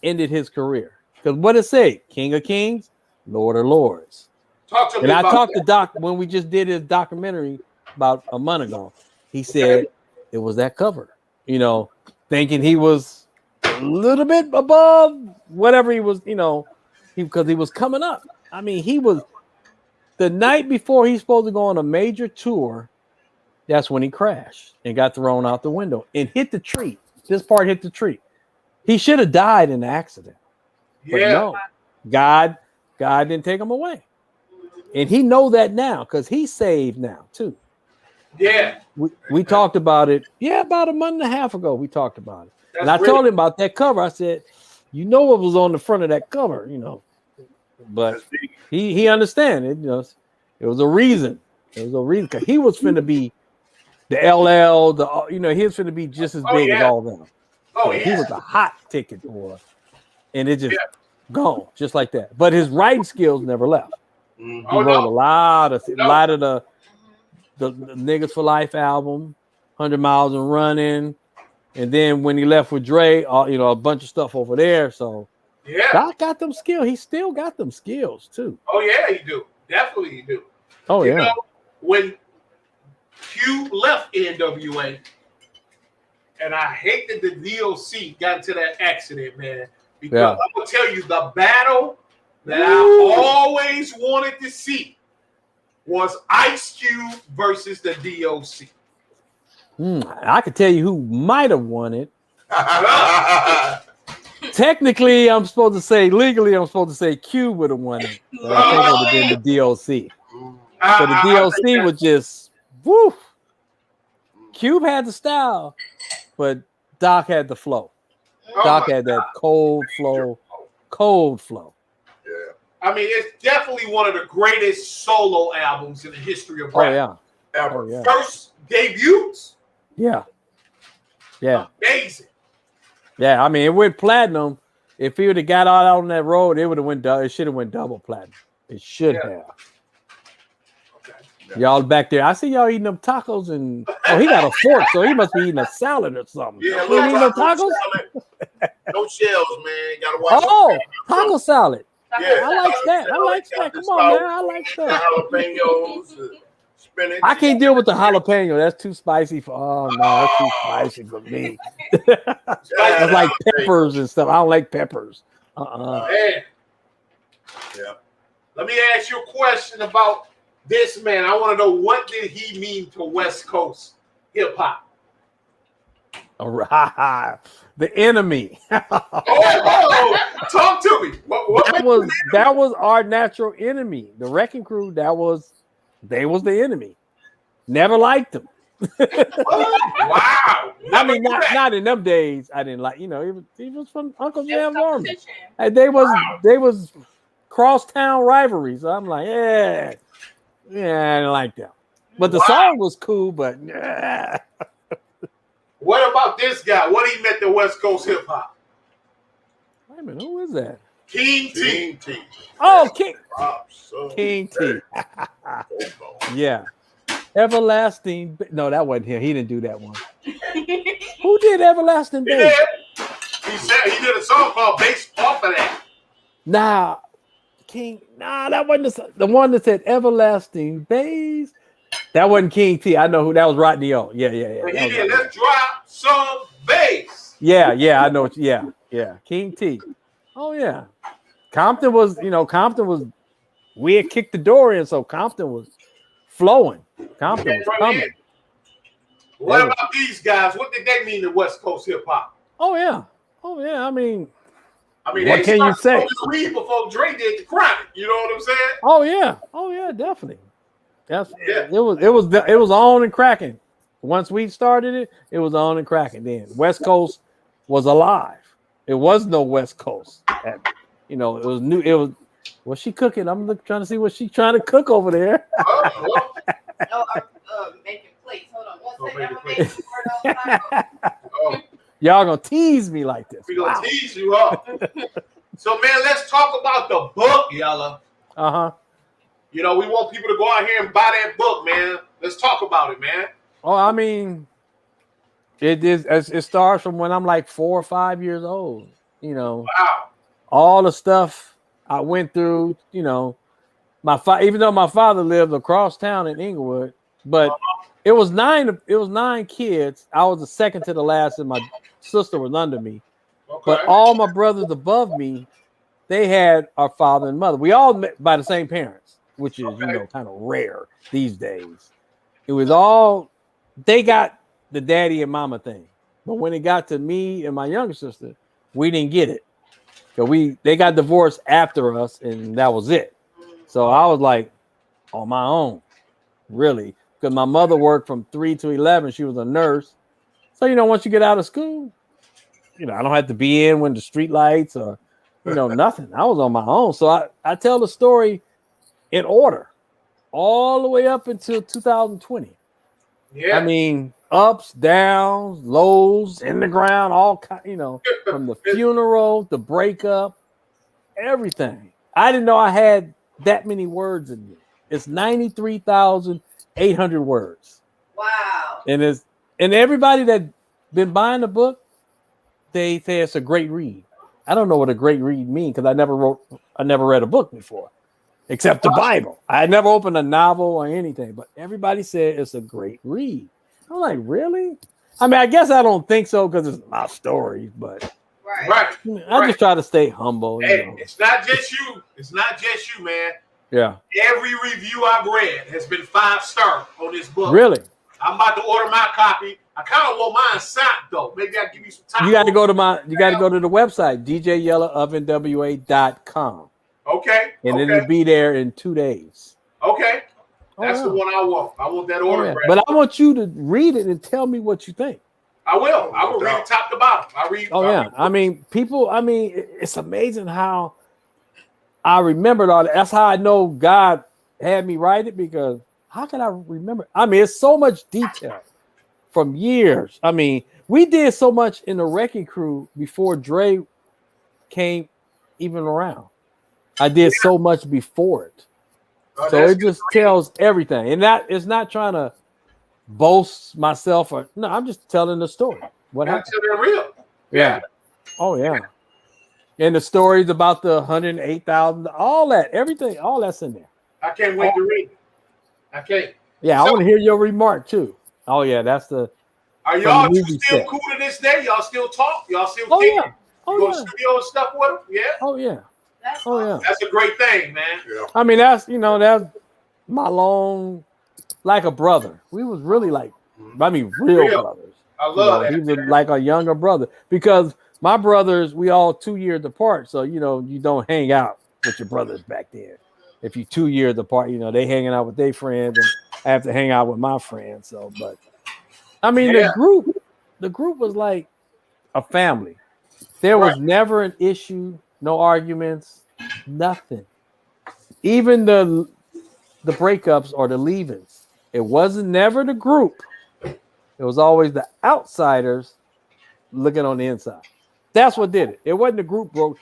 ended his career. Because what it say? King of Kings, Lord of Lords. Talk to me and I about talked that. to Doc when we just did his documentary about a month ago. He said it was that cover, thinking he was a little bit above whatever he was, because he was coming up. I mean, he was the night before he's supposed to go on a major tour. That's when he crashed and got thrown out the window and hit the tree. This part hit the tree. He should have died in the accident. But no, God didn't take him away. And he know that now because he's saved now too. Yeah. We talked about it. Yeah, about a month and a half ago, we talked about it. That's and I great. told him about that cover. I said, you know what was on the front of that cover, you know. But he understand it, you know. It was a reason. It was a reason because he was finna be the LL, he was finna be just as big as all them. Oh, He was a hot ticket boy. And it just gone just like that. But his writing skills never left. He wrote a lot of the Niggas for Life album, 100 Miles and Running. And then when he left with Dre, a bunch of stuff over there. So Doc got them skills. He still got them skills too. Oh yeah, he do. Definitely he do. Oh you know, when Q left NWA, and I hate that the DOC got into that accident, man. Because I'm gonna tell you, the battle that I always wanted to see was Ice Cube versus the DOC. I could tell you who might have won it. Technically, I'm supposed to say, legally, I'm supposed to say Cube would have won it. But I think it would have been the DOC. So the DOC was just, woo. Cube had the style, but Doc had the flow. Doc had that cold flow. Yeah. I mean, it's definitely one of the greatest solo albums in the history of rap. Ever. First debuts. Yeah. Amazing. Yeah, I mean, it went platinum. If he would have got out on that road, it would have went. It should have went double platinum. It should have. Okay. Y'all back there. I see y'all eating them tacos, and he got a fork, so he must be eating a salad or something. Yeah, you eating them tacos? No shells, man. Gotta watch. Taco salad. Yeah, I like that. I like that. Come on, man. I like that. Jalapenos, spinach. I can't deal with the jalapeno. That's too spicy for. Oh no, that's too spicy for me. That's like peppers and stuff. I don't like peppers. Man. Yeah. Let me ask you a question about this man. I want to know, what did he mean to West Coast hip hop? All right. The enemy. Talk to me. What that was our natural enemy. The Wrecking Crew, they was the enemy. Never liked them. Wow. I mean, not in them days. I didn't like, he was from Uncle Jam's army. And they was crosstown rivalries. So I'm like, I didn't like them. But the song was cool, but What about this guy? What he meant to West Coast hip hop? Wait a minute, who is that? King T. Oh, King T. Yeah. Everlasting. No, that wasn't him. He didn't do that one. Who did Everlasting Bass? He did a song called Based Off of That. Nah, that wasn't the one that said Everlasting Bass. That wasn't King T. I know who that was. Rodney O. Yeah. He did Let's Drop Some Bass. Yeah, I know. Yeah. King T. Oh yeah. Compton was, we had kicked the door in, so Compton was flowing. Compton was coming. What about these guys? What did they mean to West Coast hip hop? Oh yeah. I mean, what can you say? Before Dre did the Chronic, you know what I'm saying? Oh yeah, definitely. It was on and cracking. Once we started it was on and cracking. Then West Coast was alive. It was no West Coast. It was new. Was she cooking? I'm trying to see what she's trying to cook over there. Making plates. Hold on one second. Y'all gonna tease me like this. We're gonna tease you up. So man, let's talk about the book, Yella. We want people to go out here and buy that book, man. Let's talk about it, man. Oh, I mean, it starts from when I'm like 4 or 5 years old. Wow. All the stuff I went through, even though my father lived across town in Inglewood, but it was 9 kids. I was the second to the last, and my sister was under me. Okay. But all my brothers above me, they had our father and mother. We all met by the same parents, which is kind of rare these days. It was all they got the daddy and mama thing. But when it got to me and my younger sister, we didn't get it. So they got divorced after us, and that was it. So I was like on my own, really. Because my mother worked from 3 to 11. She was a nurse. So, once you get out of school, I don't have to be in when the street lights or, nothing. I was on my own. So I tell the story in order all the way up until 2020. Yeah. I mean, ups, downs, lows, in the ground, all kind, from the funeral, the breakup, everything. I didn't know I had that many words in me. It's 93,800 words. Wow. And everybody that been buying the book, they say it's a great read. I don't know what a great read means because I never read a book before, except the Bible. I never opened a novel or anything, but everybody said it's a great read. I'm like, really? I mean, I guess I don't think so because it's my story, but Right. I just try to stay humble. Hey, it's not just you. It's not just you, man. Yeah. Every review I've read has been 5-star on this book. Really? I'm about to order my copy. I kind of want mine signed though. Maybe I'll give you some time. You got to go to the website, djyellaovenwa.com. Okay. And it'll be there in 2 days. Okay. That's the one I want. I want that order. But I want you to read it and tell me what you think. I will. I will read it top to bottom. I mean, it's amazing how I remembered all that. That's how I know God had me write it, because how can I remember? I mean, it's so much detail from years. I mean, we did so much in the Wrecking Crew before Dre came even around. I did so much before it. So it just tells everything. And that is not trying to boast myself I'm just telling the story. What happened? They're real. Yeah. Oh yeah. And the stories about the 108,000, all that, everything, all that's in there. I can't wait to read it. I can't. Yeah, I want to hear your remark too. Oh yeah, that's the. Are y'all still cool to this day? Y'all still talk? Y'all still kick? Yeah. You go to studio and stuff with them? Yeah. Oh yeah. That's a great thing, man. Yeah. I mean, that's my like a brother. We was really like, real brothers. I love that. He was like a younger brother, because my brothers, we all 2 years apart. So, you don't hang out with your brothers back then. If you're 2 years apart, they hanging out with their friends, and I have to hang out with my friends. So, but I mean, the group was like a family. There was never an issue, no arguments, nothing. Even the breakups or the leavings, it wasn't never the group. It was always the outsiders looking on the inside. That's what did it. It wasn't the group broke.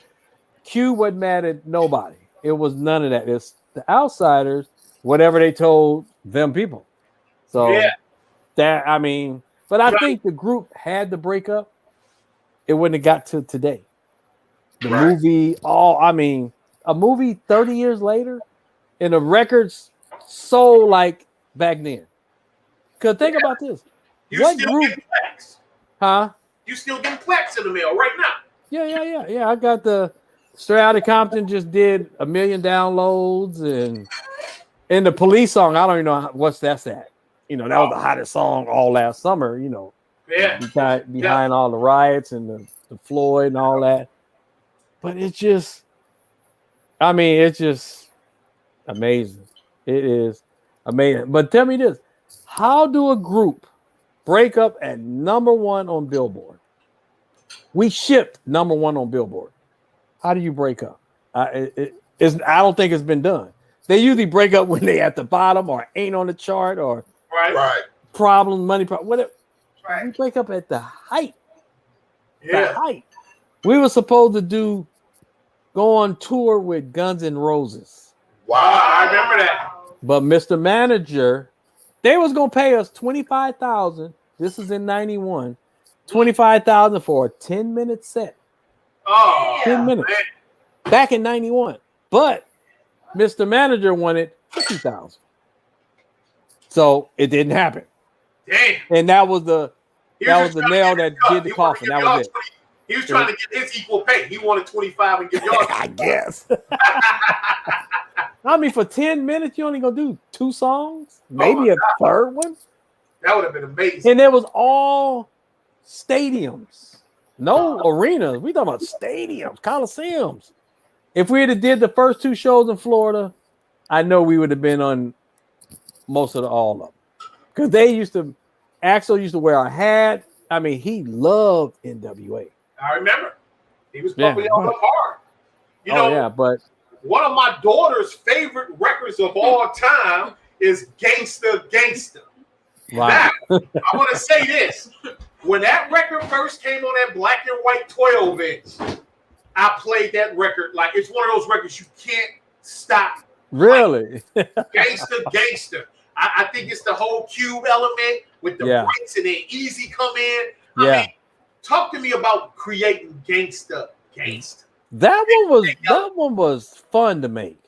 Q wasn't mad at nobody. It was none of that. It's the outsiders, whatever they told them people. So but I think the group had the breakup, it wouldn't have got to today. The movie, a movie 30 years later, and the records sold like back then. Because think about this. You still getting plaques. Huh? You still getting plaques in the mail right now. Yeah. I got the Straight Outta Compton just did 1 million downloads, and the Police song, I don't even know what's that's at. That was the hottest song all last summer, behind all the riots and the Floyd and all that. But it's just amazing. It is amazing. But tell me this, how do a group break up at #1 on Billboard? We shipped #1 on Billboard. How do you break up? I don't think it's been done. They usually break up when they at the bottom or ain't on the chart or problem, money problem, whatever. We break up at the height. Yeah. The height. We were supposed to go on tour with Guns N' Roses. Wow, I remember that. But Mr. Manager, they was gonna pay us $25,000. This is in '91. $25,000 for a 10-minute set. Oh, 10 minutes. Man. Back in '91. But Mr. Manager wanted $50,000. So it didn't happen. Damn. And that was the nail that did the coffin. That was it. He was trying to get his equal pay. He wanted 25 and give y'all. I guess. For 10 minutes, you only gonna do 2 songs, maybe a third one. That would have been amazing. And it was all stadiums, no arenas. We talking about stadiums, coliseums. If we had did the first 2 shows in Florida, I know we would have been on most of all of them. Because they used to, Axel used to wear a hat. I mean, he loved NWA. I remember. He was probably on the hard. You know, but one of my daughter's favorite records of all time is Gangsta Gangsta. wow. Now, I want to say this. When that record first came on that black and white 12-inch, I played that record like it's one of those records you can't stop. Really? Gangsta Gangsta. I think it's the whole cube element with the breaks and then Easy come in. I mean, talk to me about creating Gangsta Gangsta. That one was fun to make.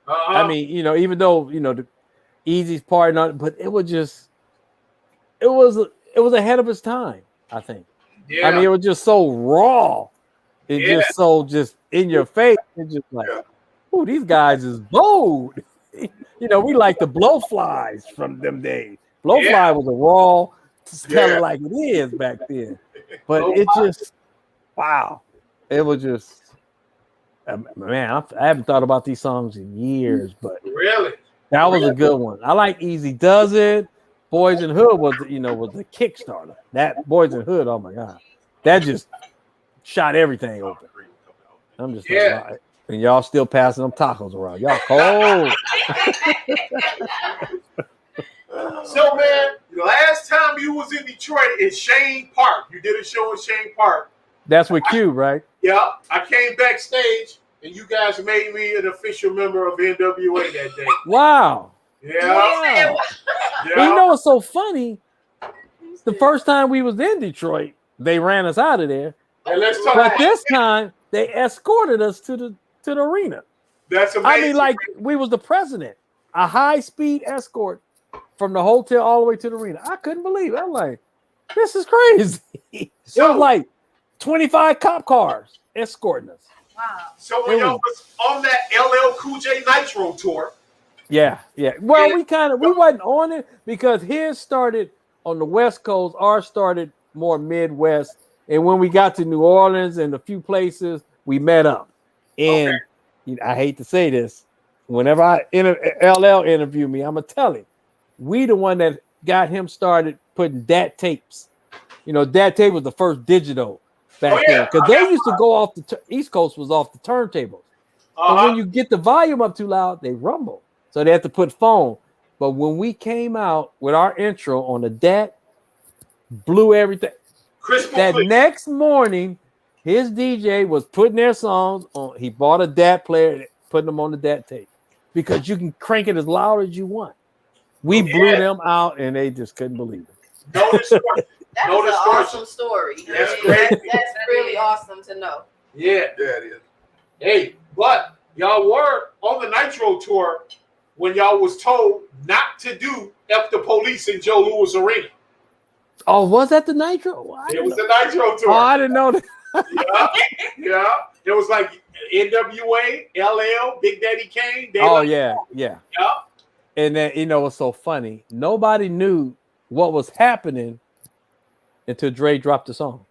I mean, you know, even though the Easy's part, not, but it was ahead of its time. I think. Yeah. I mean, it was just so raw. It just so just in your face. It's just like, oh, these guys is bold. You know, we like the Blowflies from them days. Blowfly was a raw, kind of like it is back then. But it just, wow. It was just, man, I haven't thought about these songs in years, but really, that was a good one. I like Easy Does It. Boys in Hood was the Kickstarter. That Boys in Hood, oh my God, that just shot everything open. I'm just like, and y'all still passing them tacos around. Y'all cold. So, man, last time you was in Detroit in Shane Park, you did a show in Shane Park. That's with Cube, right? Yeah, I came backstage, and you guys made me an official member of NWA that day. Wow. Yeah. Wow. You know what's so funny? The first time we was in Detroit, they ran us out of there. And let's talk but this time, they escorted us to the arena. That's amazing. I mean, like we was the president, a high-speed escort from the hotel all the way to the arena. I couldn't believe it. I'm like, this is crazy. It was like 25 cop cars escorting us. Wow. So when y'all was on that LL Cool J Nitro tour. Yeah. Well, we wasn't on it because his started on the West Coast, ours started more Midwest. And when we got to New Orleans and a few places, we met up. And I hate to say this, whenever LL interview me, I'm gonna tell him, we the one that got him started putting DAT tapes. You know, DAT tape was the first digital back then because they used to go off the East Coast was off the turntables. And when you get the volume up too loud, they rumble. So they had to put foam. But when we came out with our intro on the DAT, blew everything. That next morning, his DJ was putting their songs on. He bought a DAT player, putting them on the DAT tape because you can crank it as loud as you want. We blew them out, and they just couldn't believe it. That's an awesome story. That's really awesome to know. Yeah, it is. Hey, but y'all were on the Nitro tour when y'all was told not to do F the Police in Joe Louis Arena. Oh, was that the Nitro? It was the Nitro tour. Oh, I didn't know that. Yeah. It was like NWA, LL, Big Daddy Kane. Yeah. And then, you know what's so funny? Nobody knew what was happening until Dre dropped the song.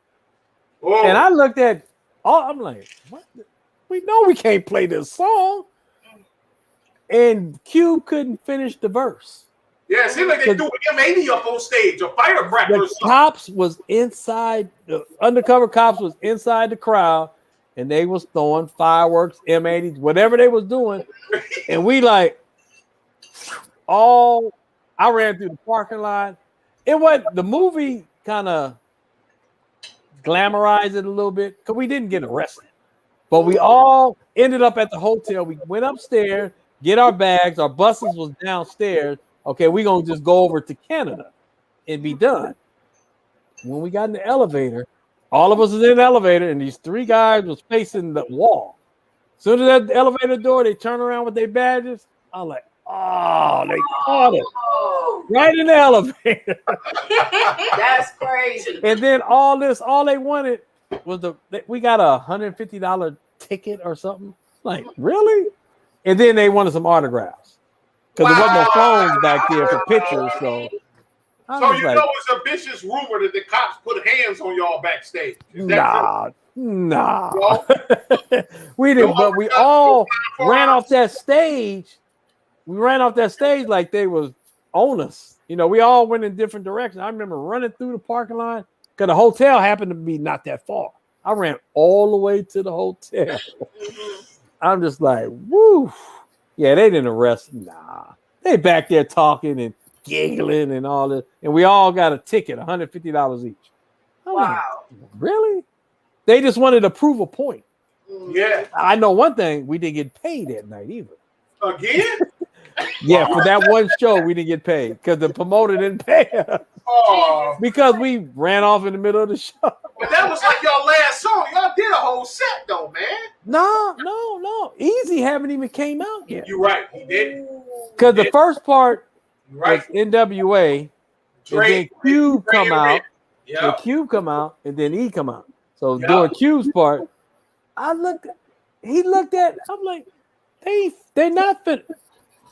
Oh. And I looked at, I'm like, what? We know we can't play this song. And Cube couldn't finish the verse. Yeah, it seemed like they threw M80 up on stage, a firecracker or something. Cops was inside, the undercover cops was inside the crowd, and they was throwing fireworks, M80s, whatever they was doing. And we like, I ran through the parking lot. It wasn't, the movie kind of glamorized it a little bit because we didn't get arrested. But we all ended up at the hotel. We went upstairs, get our bags. Our buses was downstairs. Okay, we're going to just go over to Canada and be done. When we got in the elevator, all of us was in the elevator, and these three guys was facing the wall. As soon as that elevator door, they turn around with their badges. I'm like, oh, they caught it. Right in the elevator. That's crazy. And then all they wanted was we got a $150 ticket or something. Like, really? And then they wanted some autographs. Because there wasn't no phones back there for pictures. So I So was you like, know it's a vicious rumor that the cops put hands on y'all backstage. Is that nah. No? We didn't, Y'all but we were not all for ran us? off that stage. We ran off that stage like they was on us. You know, we all went in different directions. I remember running through the parking lot because the hotel happened to be not that far. I ran all the way to the hotel. I'm just like, woo. Yeah, they didn't arrest. Nah, they back there talking and giggling and all this, and we all got a ticket, $150 each. I'm like, really? They just wanted to prove a point. Yeah. I know one thing: we didn't get paid that night either. Again? Yeah, for that one show, we didn't get paid because the promoter didn't pay us Oh, because we ran off in the middle of the show. but that was like your last song. Y'all did a whole set though, man. No. Easy haven't even came out yet. You're right. He did. Because the first part You're right. was NWA, Drake, and then Cube come out, Yeah. and Cube come out, and then E come out. So Yeah. during Cube's part, he looked at, I'm like, they not fit.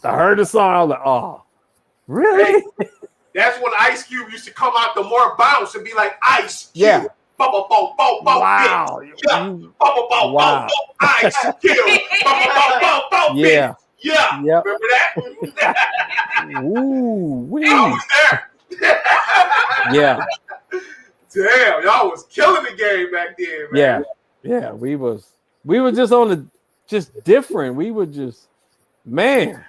I heard the song, I was like, oh, really? Hey, that's when Ice Cube used to come out the more bounce and be like Ice Cube. Yeah. Wow. Wow. Ice Cube. Yeah. Yeah. Yep. Remember that? Ooh, wee. I was there. Yeah. Damn, y'all was killing the game back then, man. Yeah. We was just on the just different. We were just, man,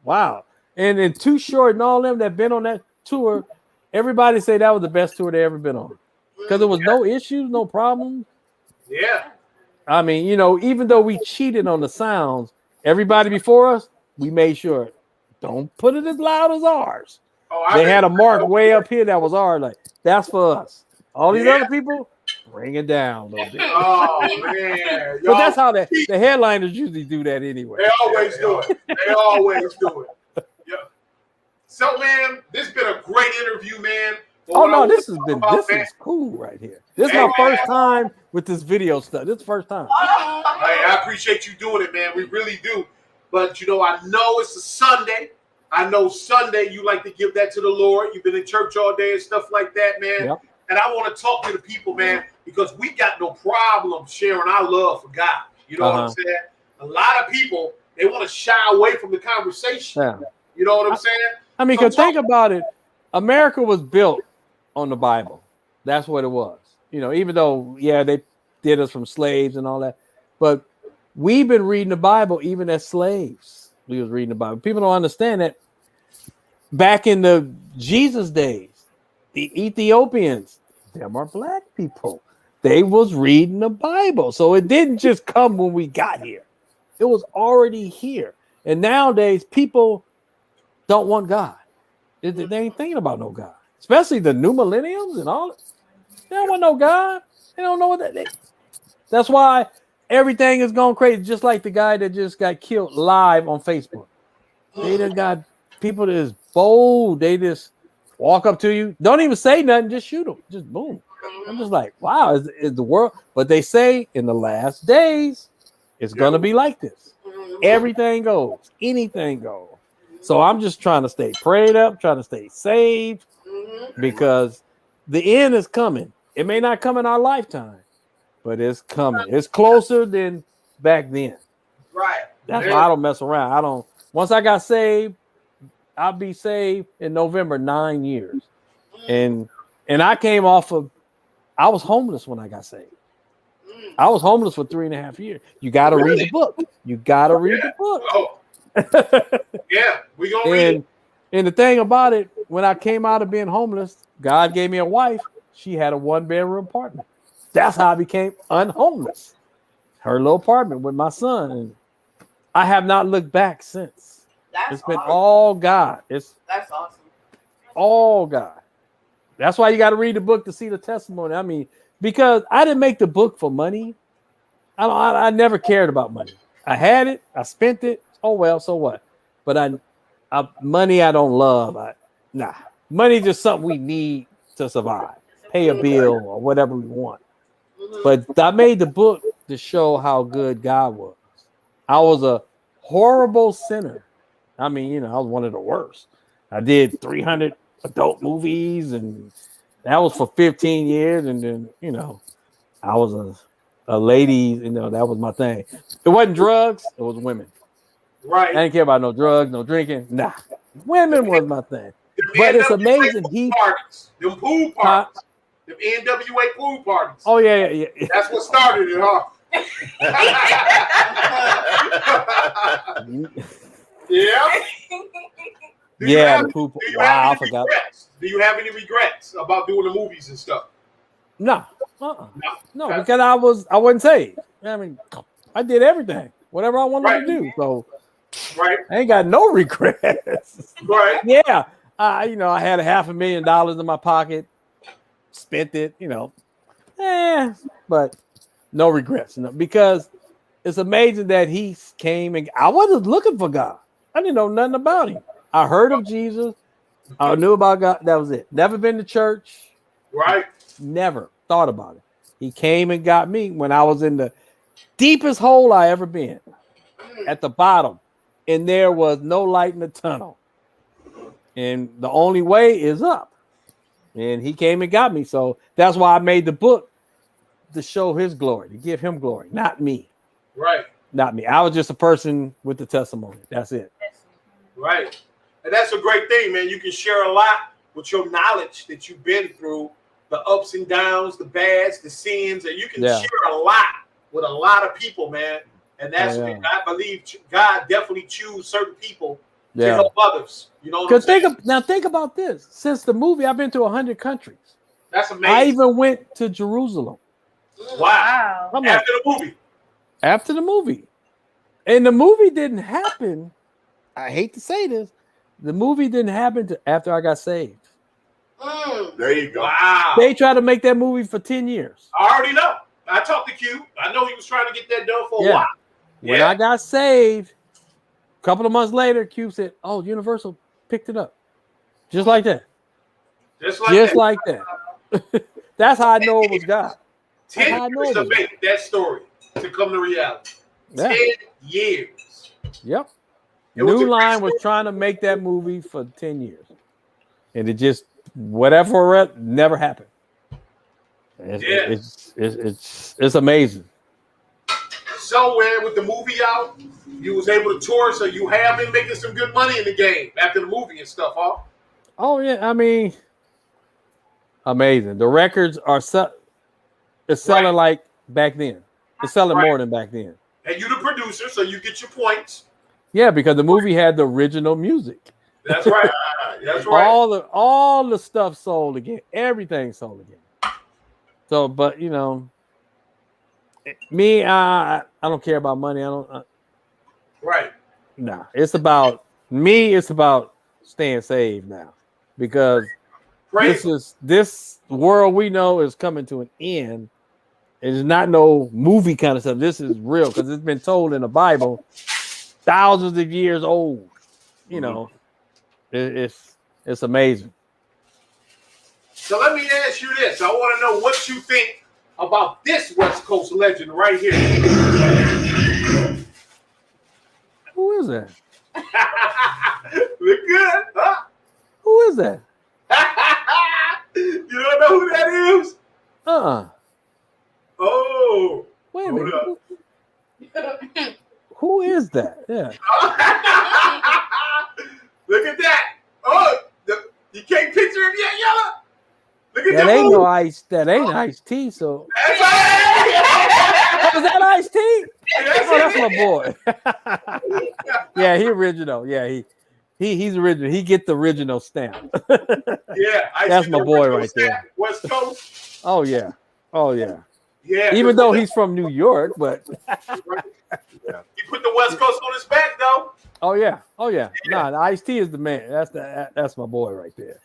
wow. And then Too Short and all them that been on that tour, everybody say that was the best tour they ever been on. Because there was no issues, no problems. Yeah. I mean, you know, even though we cheated on the sounds, everybody before us, we made sure don't put it as loud as ours. They had a mark way up here that was ours. Like, that's for us. All these other people, bring it down a little bit. Oh, man. But that's how the headliners usually do that anyway. They always do it. They always do it. Yeah. So, man, this has been a great interview, man. Oh no, this is cool right here. This is my first time with this video stuff. This is the first time. Hey, I appreciate you doing it, man. We really do. But you know, I know it's a Sunday. I know Sunday you like to give that to the Lord. You've been in church all day and stuff like that, man. Yep. And I want to talk to the people, man, because we got no problem sharing our love for God. You know what I'm saying? A lot of people, they want to shy away from the conversation. Yeah. You know what I'm saying? I mean, because think about it. America was built on the Bible. That's what it was. You know, even though, yeah, they did us from slaves and all that. But we've been reading the Bible even as slaves. We was reading the Bible. People don't understand that back in the Jesus days, the Ethiopians, them are black people. They was reading the Bible. So it didn't just come when we got here. It was already here. And nowadays, people don't want God. They ain't thinking about no God. Especially the new millenniums and all. They don't want no God. They don't know what that is. That's why everything is going crazy. Just like the guy that just got killed live on Facebook. They done got people that is bold. They just walk up to you. Don't even say nothing. Just shoot them. Just boom. I'm just like, wow, is the world. But they say in the last days, it's going to be like this. Everything goes. Anything goes. So I'm just trying to stay prayed up, trying to stay saved, because the end is coming. It may not come in our lifetime, but it's coming. It's closer than back then. Right. That's why I don't mess around. Once I got saved, I'll be saved in November 9 years. And I came off of, I was homeless when I got saved. I was homeless for 3.5 years. You got to read the book. You got to read the book. Oh. Yeah, we gonna read it. And the thing about it, when I came out of being homeless, God gave me a wife. She had a 1-bedroom apartment. That's how I became unhomeless. Her little apartment with my son. And I have not looked back since. It's been all God. That's awesome. All God. That's why you got to read the book to see the testimony. I mean, because I didn't make the book for money. I never cared about money. I had it. I spent it. Oh, well, so what? But money I don't love. Money is just something we need to survive. Pay a bill or whatever we want. But I made the book to show how good God was. I was a horrible sinner. I mean, I was one of the worst. I did 300 adult movies, and that was for 15 years. And then, you know, I was a lady, you know, that was my thing. It wasn't drugs, it was women. Right. I didn't care about no drugs, no drinking. Nah, women was my thing. But it's amazing. Them pool parties. Them NWA pool parties. Oh, yeah. That's what started it, huh? Yeah. The pool. Wow, I forgot. Do you have any regrets about doing the movies and stuff? No. No, because I wasn't saved. I mean, I did everything, whatever I wanted to do. So I ain't got no regrets. Right. Yeah. You know, I had $500,000 in my pocket, spent it, you know. But no regrets. No, because it's amazing that he came and I wasn't looking for God. I didn't know nothing about him. I heard of Jesus. I knew about God. That was it. Never been to church. Right. Never thought about it. He came and got me when I was in the deepest hole I ever been, at the bottom, and there was no light in the tunnel. And the only way is up. And he came and got me. So that's why I made the book, to show his glory, to give him glory, not me. Right. Not me. I was just a person with the testimony. That's it. Right. And that's a great thing, man. You can share a lot with your knowledge that you've been through, the ups and downs, the bads, the sins, and you can share a lot with a lot of people, man. And that's what I believe God definitely choose certain people to help others. You know what I'm saying? Think about this. Since the movie, I've been to 100 countries. That's amazing. I even went to Jerusalem. Wow. I'm After the movie. After the movie. And the movie didn't happen. I hate to say this. The movie didn't happen after I got saved. There you go. Wow. They tried to make that movie for 10 years. I already know. I talked to Q. I know he was trying to get that done for a while. When I got saved, a couple of months later, Q said, "Oh, Universal picked it up." Just like that. Just like that. That's how I know it was God. 10 years to make that story to come to reality. 10 years. Yep. New Line was trying to make that movie for 10 years. And it just, whatever, never happened. It's amazing. Somewhere with the movie out, you was able to tour, so you have been making some good money in the game after the movie and stuff, huh? Oh, yeah. I mean, amazing. The records are it's selling like back then. It's selling more than back then. And you're the producer, so you get your points. Yeah, because the movie had the original music. That's right. That's right. All the stuff sold again. Everything sold again. So, but you know, me, I don't care about money. I don't. Right. Nah, it's about me. It's about staying saved now, because this world we know is coming to an end. It's not no movie kind of stuff. This is real because it's been told in the Bible, thousands of years old. You know, it's amazing. So let me ask you this. I want to know what you think about this West Coast legend right here. Who is that? Look good, huh? Who is that? You don't know who that is? Oh. Wait a minute. Who is that? Yeah. Look at that. Oh, you can't picture him yet, Yella? Look at that. Ain't no ice. That ain't Ice-T. So. That's right. Was that Ice-T? That's my boy. Yeah, he original. Yeah, he's original. He get the original stamp. Yeah, that's my boy right there. West Coast. Oh yeah. Yeah. Even though he's from New York, but he put the West Coast on his back though. Oh yeah. Nah, the Ice-T is the man. That's my boy right there.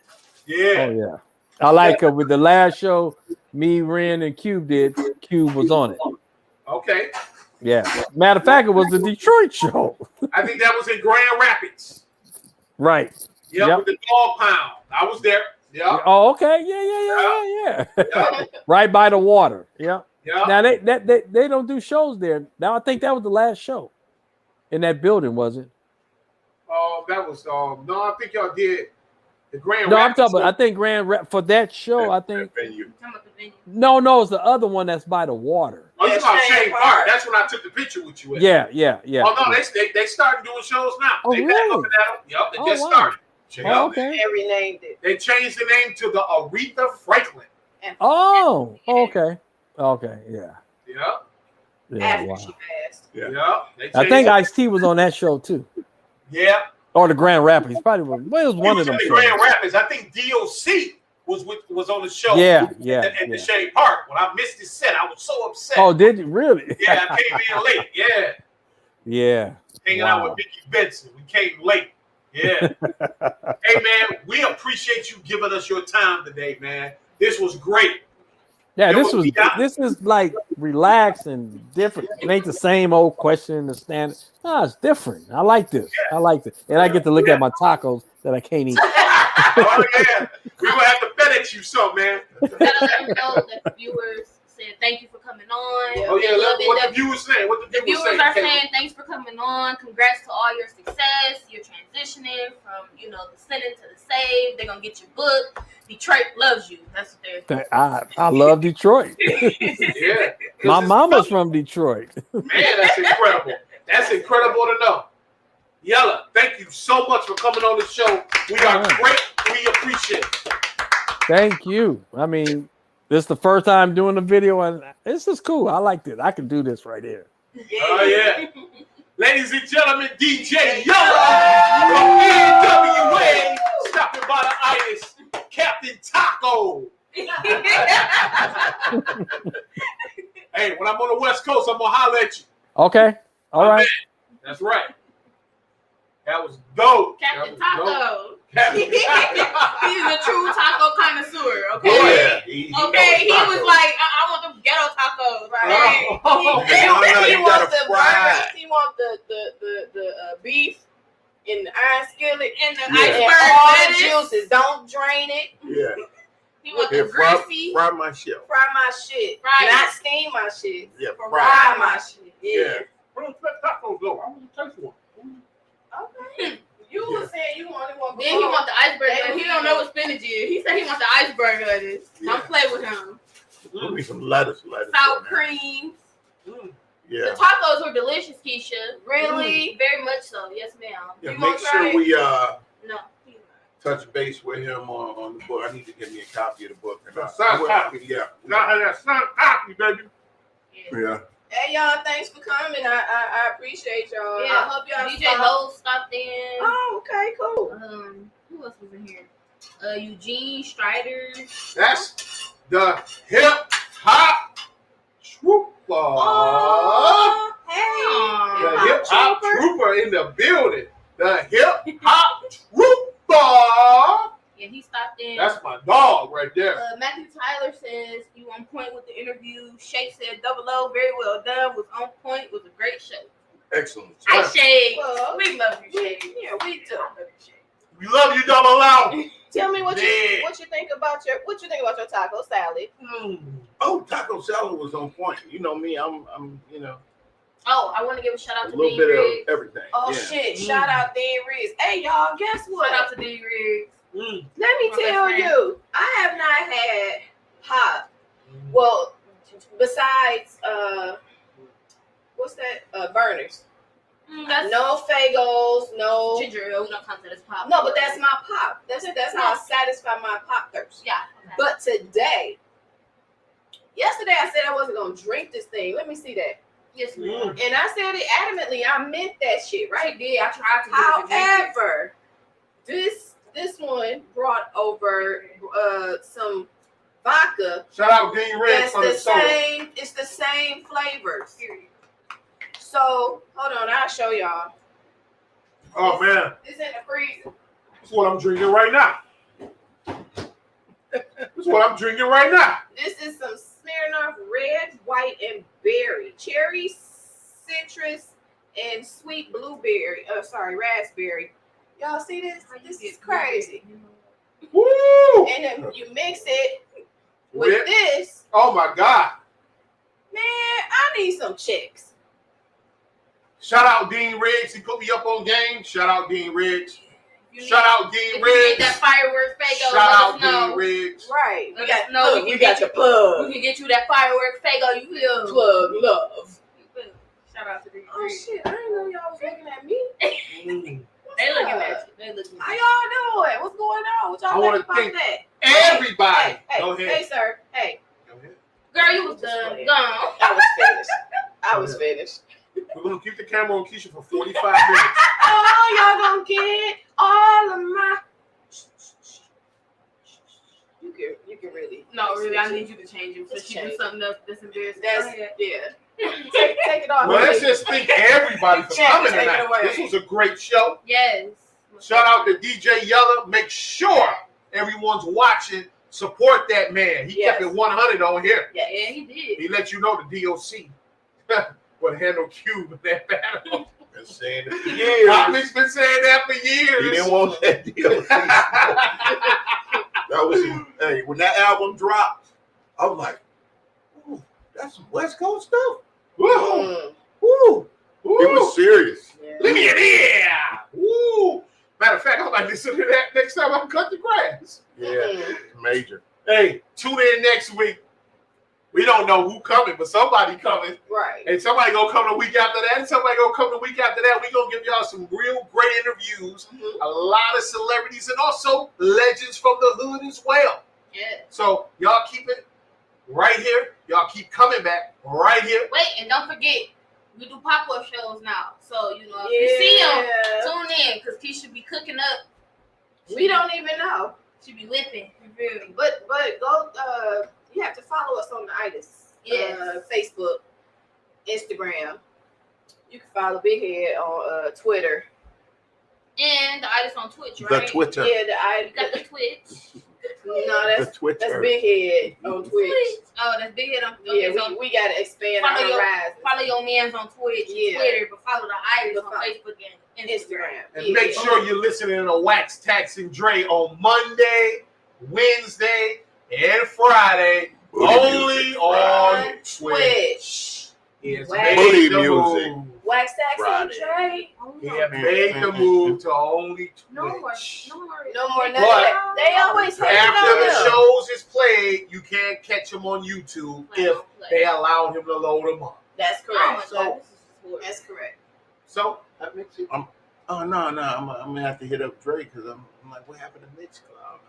Yeah. Oh yeah. I like with the last show, me, Ren, and Cube did. Cube was on it. Okay. Yeah. Matter of fact, it was the Detroit show. I think that was in Grand Rapids. Right. Yep. With the dog pound. I was there. Yeah. Oh, okay. Yeah. Right by the water. Yeah. Yeah. Now they don't do shows there. Now I think that was the last show in that building, was it? That was no, I think y'all did. The Grand No, I'm Rapids. talking about, I think Grand Rap for that show, I think. Venue. No, it's the other one that's by the water. Oh, you talking about Shane Park? That's when I took the picture with you. Yeah. Oh no, they started doing shows now. Oh, they really? back up at them. Yep, they Oh, just wow. started. Oh, okay. They renamed it. They changed the name to the Aretha Franklin. Oh, okay. Okay, yeah. Yep. Yeah, After wow. she passed. Yep. They I changed think it. Ice-T was on that show too. Yeah. Or the Grand Rapids. Probably was, well, it was He one was of in them the shows. Grand Rapids. I think DOC was on the show. Yeah, at yeah. the Shane Park. When I missed his set, I was so upset. Oh, did you really? Yeah, I came in late. Yeah. Yeah. Hanging out Wow. with Mickey Benson. We came late. Yeah. Hey man, we appreciate you giving us your time today, man. This was great. Yeah, Yo, this is like relaxed and different. It ain't the same old question in the stand. No, it's different. I like this. I like this. And I get to look at my tacos that I can't eat. Oh yeah. We're gonna have to FedEx you some, man. Gotta let them know that the viewers said thank you for coming on. Oh yeah, They love it. what the viewers saying? What The the viewers are saying thanks for coming on. Congrats to all your success. You're transitioning from, the sinning to the saved. They're gonna get your book. Detroit loves you. That's what they're saying. I love Detroit. Yeah. My mama's from Detroit. Man, that's incredible. That's incredible to know. Yella, thank you so much for coming on the show. We are great. We appreciate it. Thank you. I mean, this is the first time doing a video, and this is cool. I like this. I can do this right here. Oh yeah. Ladies and gentlemen, DJ Yella from NWA stopping by the itis. Captain Taco. Hey, when I'm on the West Coast, I'm gonna holler at you. Okay. All right. That's right. That was dope. Captain That was dope. Taco. Captain He's a true taco connoisseur. Okay. Oh, yeah. He was like, I want them ghetto tacos. Right? He wants the beef in the iron skillet and the and iceberg all lettuce. the juices. Don't drain it. Yeah. He wants the greasy. Fry my shit. Fry my shit. Fry it. Not steam my shit. Yeah, Fry my shit. Yeah. Where those tacos go? I want to taste one. Okay. You were saying you wanted one. Then he want the iceberg lettuce. He don't know what spinach is. He said he wants the iceberg lettuce. Don't play with him. Give me some lettuce. Sour cream. Yeah. The tacos were delicious, Keisha. Really? Very much so. Yes, ma'am. Yeah, You make gonna try sure we No. touch base with him on the book. I need to get me a copy of the book. And Signed copy. Yeah. Got that signed copy, baby. Yeah. Hey y'all, thanks for coming. I appreciate y'all. Yeah. I hope y'all DJ Lowe stopped in. Oh, okay, cool. Who else was in here? Eugene Strider. That's the hip hop trooper. Oh, hey. The hip hop trooper in the building. The hip hop trooper. Yeah, he stopped in. That's my dog right there. Matthew Tyler says you on point with the interview. Shake said Double O, very well done. Was on point. Was a great show. Excellent. Hi, Shake. Well, We love you, Shake. Yeah, we do. We love you, Double O. Tell me what you Yeah. think about your taco salad. Oh, taco salad was on point. You know me, I'm Oh, I want to give a shout out a to little Dean bit Riggs. of everything. Oh yeah. shit! Shout out Dean Riggs. Hey y'all, guess what? Shout out to Dean Riggs. Let me My tell best friend. you, I have not had pop. Well, besides what's that? Burners. That's No Fagos, no. ginger ale. We don't count that as pop. No, but that's my pop. That's how I satisfy my pop thirst. Yeah. Okay. But yesterday I said I wasn't gonna drink this thing. Let me see that. Yes, ma'am. And I said it adamantly. I meant that shit, right? I did. I tried to. get it to drink it. However, this one brought over some vodka. Shout out Dean Riggs That's for the the soda. same. It's the same flavors. So hold on, I'll show y'all. Oh man, It's in the freezer. that's what I'm drinking right now. That's what I'm drinking right now. This is some Smirnoff Red, White, and Berry. Cherry, citrus, and sweet blueberry. Raspberry. Y'all see this? This is crazy. Woo! And then you mix it With- with this. Oh my God! Man, I need some chicks. Shout out Dean Riggs. He put me up on game. Shout out Dean Riggs. Shout out D If you Riggs. need that fireworks Fago, Shout out let us know. D Riggs. Right. Let us know. We got your plug. We can get you that fireworks Fago. You feel Plug love. Shout out to D Oh Riggs. shit! I didn't know y'all was looking at me. They looking at you. They looking How at you. y'all doing? What's going on? What I y'all wanna think about thank that? Everybody. Hey, Go hey, ahead. hey, sir. Hey, Go ahead. Girl, you was done. Gone. I was finished. I was finished. We're gonna keep the camera on Keisha for 45 minutes. Oh, y'all gonna get all of my. You can really. No, really, I need you to change it. So Just she do change something else that's embarrassing. That's Go ahead. yeah. Take it off. Well, let's just thank everybody for coming Take it tonight. away. This was a great show. Yes. Shout out to DJ Yella. Make sure everyone's watching. Support that man. He kept it 100 on here. Yeah, he did. He let you know the DOC would handle Cube in that battle. Been saying it for years. Bobby's been saying that for years. He didn't want that deal. That was, hey, when that album dropped, I was like, ooh, that's some West Coast stuff. Woo. Woo. It was serious. Look at here. Woo. Matter of fact, I might listen to that next time I cut the grass. Yeah, major. Hey, tune in next week. We don't know who coming, but somebody coming. Right. And somebody gonna come the week after that, and somebody gonna come the week after that. We gonna give y'all some real great interviews, a lot of celebrities, and also legends from the hood as well. Yeah. So y'all keep it right here. Y'all keep coming back right here. Wait, and don't forget, we do pop-up shows now. So, you know, if you see them, tune in, because Keisha be cooking up. We don't even know. She be whipping. You feel me? But go. You have to follow us on the Itiszzz. Yes. Facebook, Instagram. You can follow Big Head on Twitter. And the Itiszzz on Twitch, right? The Twitter. Yeah, the Itiszzz. You got the Twitch. No, The that's Twitter. Big Head on Twitch. Oh, that's Big Head on Yeah, okay, we got to expand our follow horizon. Follow your mans on Twitch, Yeah. Twitter, but follow the Itiszzz on Follow- Facebook and Instagram. And make sure you're listening to Wax Tax and Dre on Monday, Wednesday, and Friday. Booty only music on Friday. Twitch. It's Wax- Booty made the music. move. Wax Tax and Friday. Dre. He have made the move to only No more. Twitch. No more. But They always hate After on the them. shows is played, you can't catch him on YouTube if they allow him to load them up. That's Oh my correct. God, this is horrible. That's correct. So that makes it. Oh, no. I'm going to have to hit up Drake because I'm like, what happened to Mixcloud?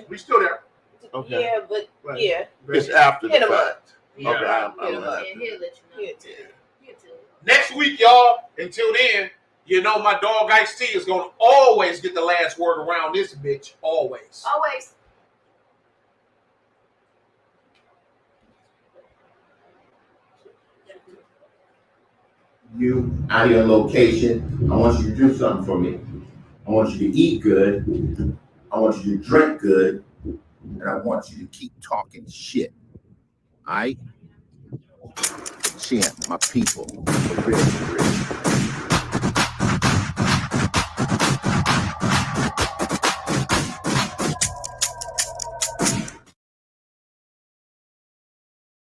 We still there. Okay. Yeah, but Right. yeah. It's after the Hit 'em fact. up. Yeah. Okay, I'm Hit 'em gonna up. have Yeah, to. he'll let you know. Yeah, too. He'll tell you. Next week, y'all. Until then, you know my dog Ice-T is gonna always get the last word around this bitch. Always. Always. You out here on location, I want you to do something for me. I want you to eat good. I want you to drink good. And I want you to keep talking shit. All right? Champ, my people, for real, for real.